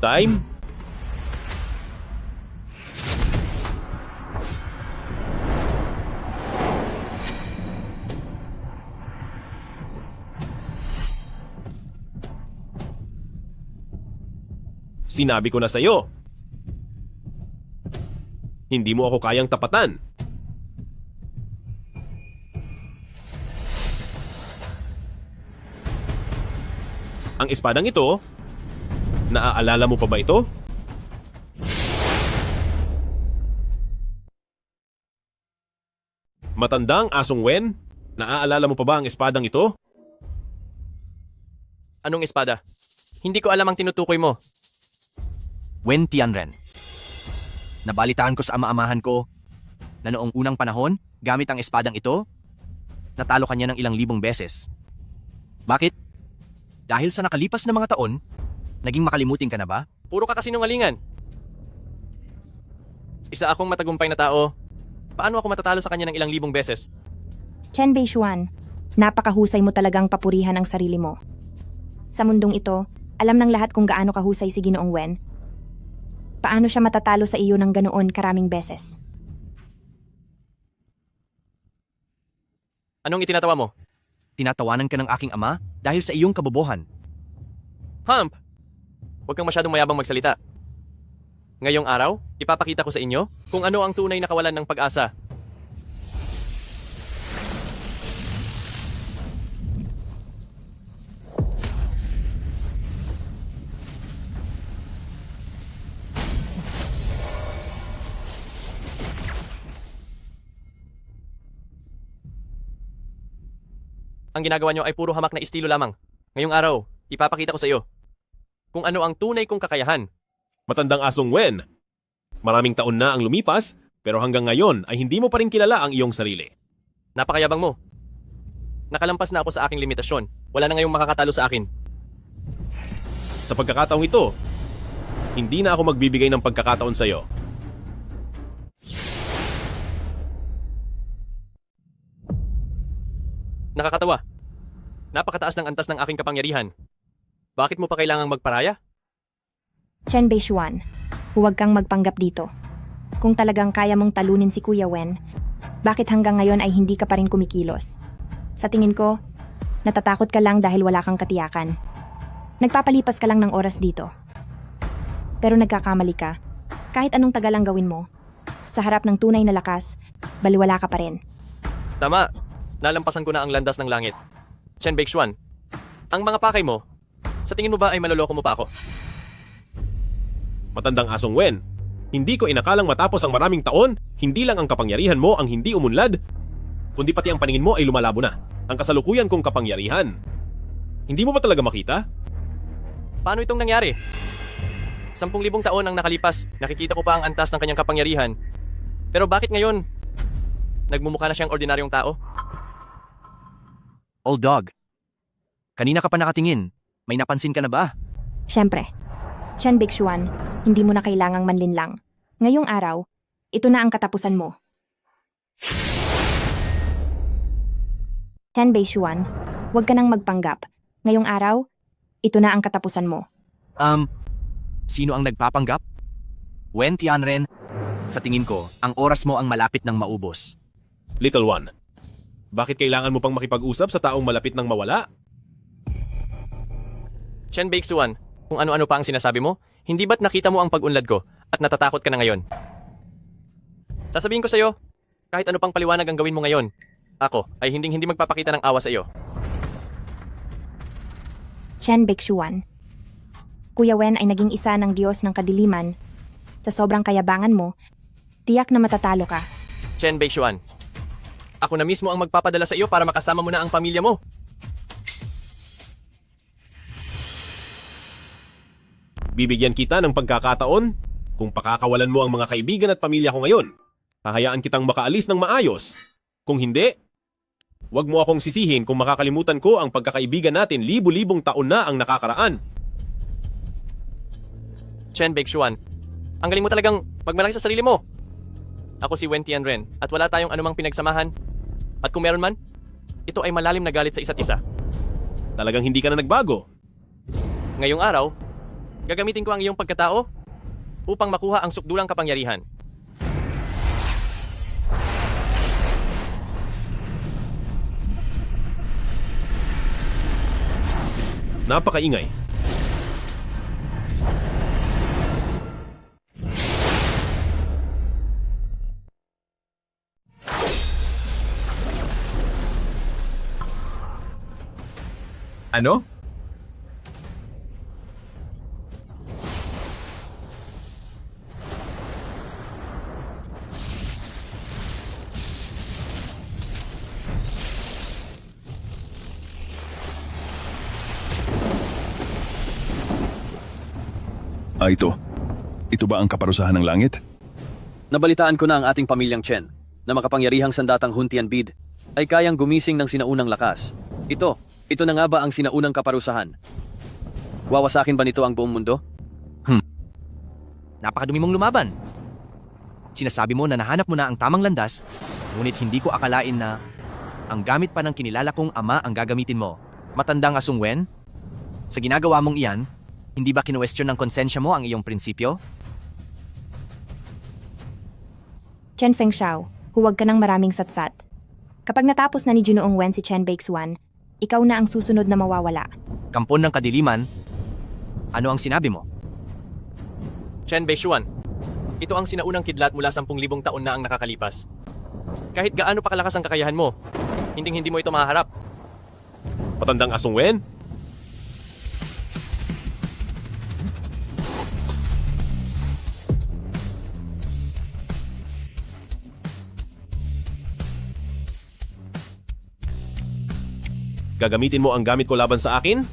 Time? Sinabi ko na sa'yo. Hindi mo ako kayang tapatan. Ang espadang ito, naaalala mo pa ba ito? Matandang Asong Wen, naaalala mo pa ba ang espadang ito? Anong espada? Hindi ko alam ang tinutukoy mo. Wen Tianren. Nabalitaan ko sa ama-amahan ko na noong unang panahon, gamit ang espadang ito, natalo kanya ng ilang libong beses. Bakit? Dahil sa nakalipas na mga taon, naging makalimutin ka na ba? Puro ka kasinungalingan. Isa akong matagumpay na tao. Paano ako matatalo sa kanya ng ilang libong beses? Chen Beishuan, napakahusay mo talagang papurihan ang sarili mo. Sa mundong ito, alam ng lahat kung gaano kahusay si Ginoong Wen. Paano siya matatalo sa iyo ng ganoon karaming beses? Anong itinatawa mo? Tinatawanan ka ng aking ama dahil sa iyong kabobohan. Hump! Huwag kang masyadong mayabang magsalita. Ngayong araw, ipapakita ko sa inyo kung ano ang tunay na kawalan ng pag-asa. Ang ginagawa nyo ay puro hamak na estilo lamang. Ngayong araw, ipapakita ko sa iyo kung ano ang tunay kong kakayahan. Matandang Asong Wen, maraming taon na ang lumipas, pero hanggang ngayon ay hindi mo pa rin kilala ang iyong sarili. Napakayabang mo. Nakalampas na ako sa aking limitasyon. Wala na ngayong makakatalo sa akin. Sa pagkakataong ito, hindi na ako magbibigay ng pagkakataon sa iyo. Nakakatawa. Napakataas ng antas ng aking kapangyarihan. Bakit mo pa kailangang magparaya? Chen Beishuan, huwag kang magpanggap dito. Kung talagang kaya mong talunin si Kuya Wen, bakit hanggang ngayon ay hindi ka pa rin kumikilos? Sa tingin ko, natatakot ka lang dahil wala kang katiyakan. Nagpapalipas ka lang ng oras dito. Pero nagkakamali ka. Kahit anong tagal ang gawin mo, sa harap ng tunay na lakas, baliwala ka pa rin. Tama. Nalampasan ko na ang landas ng langit. Chen Beixuan, ang mga pakay mo, sa tingin mo ba ay maloloko mo pa ako? Matandang Asong Wen, hindi ko inakalang matapos ang maraming taon, hindi lang ang kapangyarihan mo ang hindi umunlad, kundi pati ang paningin mo ay lumalabo na. Ang kasalukuyan kong kapangyarihan. Hindi mo ba talaga makita? Paano itong nangyari? 10,000 taon ang nakalipas, nakikita ko pa ang antas ng kanyang kapangyarihan. Pero bakit ngayon, nagmumukha na siyang ordinaryong tao? Old dog, kanina ka pa nakatingin. May napansin ka na ba? Siyempre, Chen Beixuan, hindi mo na kailangang manlinlang. Ngayong araw, ito na ang katapusan mo. Chen Beixuan, huwag ka nang magpanggap. Ngayong araw, ito na ang katapusan mo. Sino ang nagpapanggap? Wen Tianren, sa tingin ko, ang oras mo ang malapit ng maubos. Little one, bakit kailangan mo pang makipag-usap sa taong malapit ng mawala? Chen Beixuan, kung ano-ano pa ang sinasabi mo, hindi ba't nakita mo ang pag-unlad ko at natatakot ka na ngayon? Sasabihin ko sa iyo, kahit ano pang paliwanag ang gawin mo ngayon, ako ay hindi magpapakita ng awa sa iyo. Chen Beixuan, Kuya Wen ay naging isa ng Diyos ng kadiliman. Sa sobrang kayabangan mo, tiyak na matatalo ka. Chen Beixuan, ako na mismo ang magpapadala sa iyo para makasama mo na ang pamilya mo. Bibigyan kita ng pagkakataon kung pakakawalan mo ang mga kaibigan at pamilya ko ngayon. Hahayaan kitang makaalis ng maayos. Kung hindi, wag mo akong sisihin kung makakalimutan ko ang pagkakaibigan natin libu-libong taon na ang nakakaraan. Chen Beixuan, ang galing mo talagang magmalaki sa sarili mo. Ako si Wen Tianren at wala tayong anumang pinagsamahan. At kung meron man, ito ay malalim na galit sa isa't isa. Talagang hindi ka na nagbago. Ngayong araw, gagamitin ko ang iyong pagkatao upang makuha ang sukdulang kapangyarihan. Napakaingay. Ano? ba ito? Ito ba ang kaparusahan ng langit? Nabalitaan ko na ang ating pamilyang Chen na makapangyarihang sandatang Huntian Bid ay kayang gumising ng sinaunang lakas. Ito na nga ba ang sinaunang kaparusahan? Wawasakin ba nito ang buong mundo? Napakadumi mong lumaban. Sinasabi mo na nahanap mo na ang tamang landas, ngunit hindi ko akalain na ang gamit pa ng kinilala kong ama ang gagamitin mo. Matandang Asung Wen? Sa ginagawa mong iyan, hindi ba kinuwestiyon ng konsensya mo ang iyong prinsipyo? Chen Fengxiao, huwag ka ng maraming satsat. Kapag natapos na ni Ginoong Wen si Chen Beixuan, ikaw na ang susunod na mawawala. Kampon ng kadiliman, ano ang sinabi mo? Chen Beixuan, ito ang sinaunang kidlat mula 10,000 taon na ang nakakalipas. Kahit gaano pa kalakas ang kakayahan mo, hindi mo ito maharap. Matandang Asung Wen? Gagamitin mo ang gamit ko laban sa akin?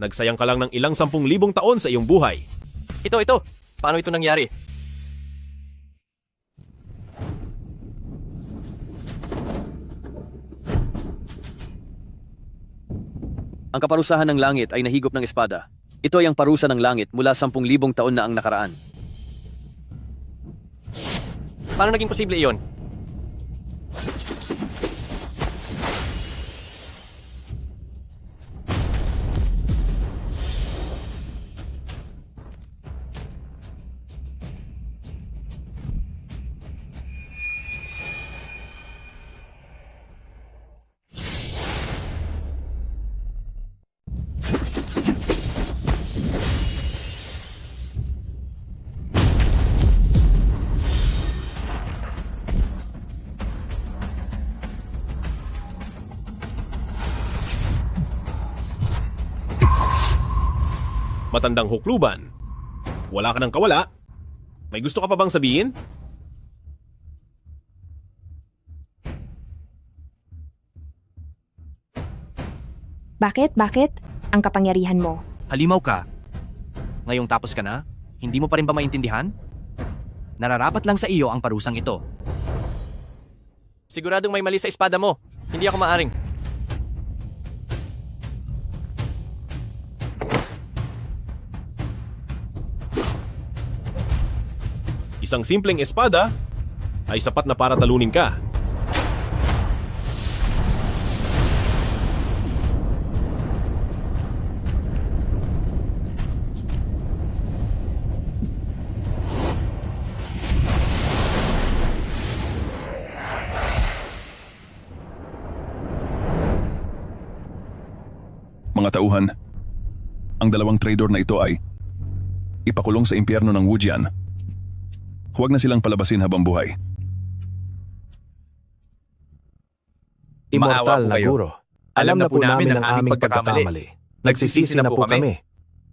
Nagsayang ka lang ng ilang 10,000 taon sa iyong buhay. Ito. Paano ito nangyari? Ang kaparusahan ng langit ay nahigop ng espada. Ito ay ang parusa ng langit mula 10,000 taon na ang nakaraan. Paano naging posible iyon? Matandang hukluban. Wala ka ng kawala. May gusto ka pa bang sabihin? Bakit? Ang kapangyarihan mo. Halimaw ka. Ngayong tapos ka na, hindi mo pa rin ba maintindihan? Nararapat lang sa iyo ang parusang ito. Siguradong may mali sa espada mo. Hindi ako maaring. Isang simpleng espada ay sapat na para talunin ka. Mga tauhan, ang dalawang traidor na ito ay ipakulong sa impyerno ng Wujian. Huwag na silang palabasin habang buhay. Immortal Maawa po na kayo. guro. Alam na po namin ang aming pagkakamali. Nagsisisi na po kami.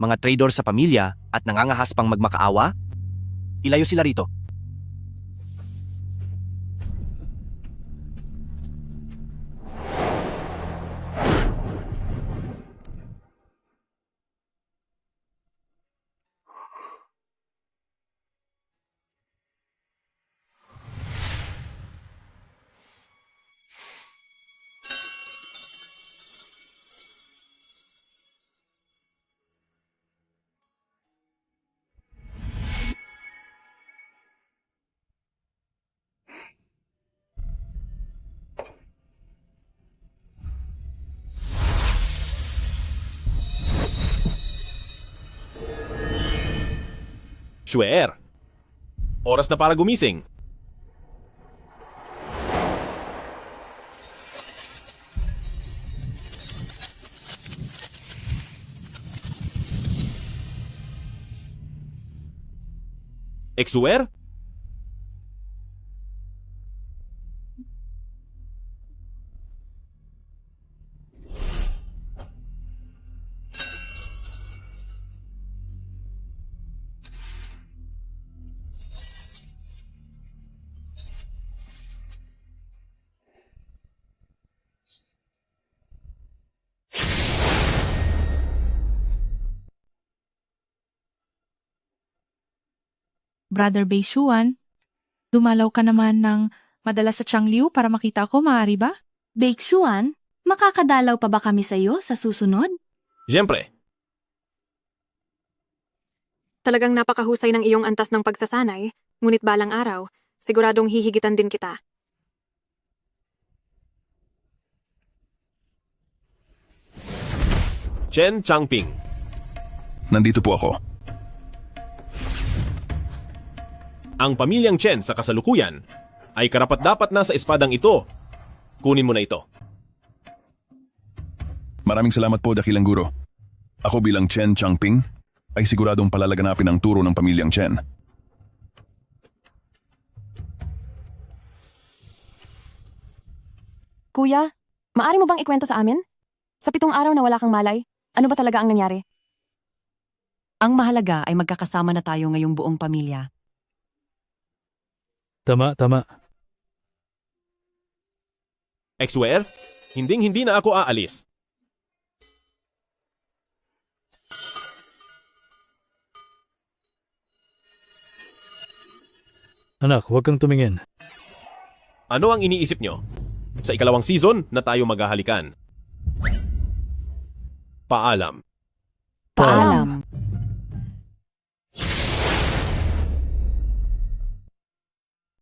Mga traidor sa pamilya at nangangahas pang magmakaawa? Ilayo sila rito. Shuer. Oras na para gumising. Exuer? Brother Beishuan, dumalaw ka naman ng madalas sa Changliu para makita ko, maaari ba? Beixuan, makakadalaw pa ba kami sa iyo sa susunod? Siyempre, Talagang napakahusay ng iyong antas ng pagsasanay, ngunit balang araw, siguradong hihigitan din kita. Chen Changping. Nandito po ako. Ang pamilyang Chen sa kasalukuyan ay karapat-dapat na sa espadang ito. Kunin mo na ito. Maraming salamat po, dakilang guro. Ako bilang Chen Changping ay siguradong palalaganapin ang turo ng pamilyang Chen. Kuya, maari mo bang ikwento sa amin? Sa 7 araw na wala kang malay, ano ba talaga ang nangyari? Ang mahalaga ay magkakasama na tayo ngayong buong pamilya. Tama. I swear, hinding-hindi na ako aalis. Anak, huwag kang tumingin. Ano ang iniisip nyo? Sa ikalawang season na tayo maghahalikan. Paalam. Paalam.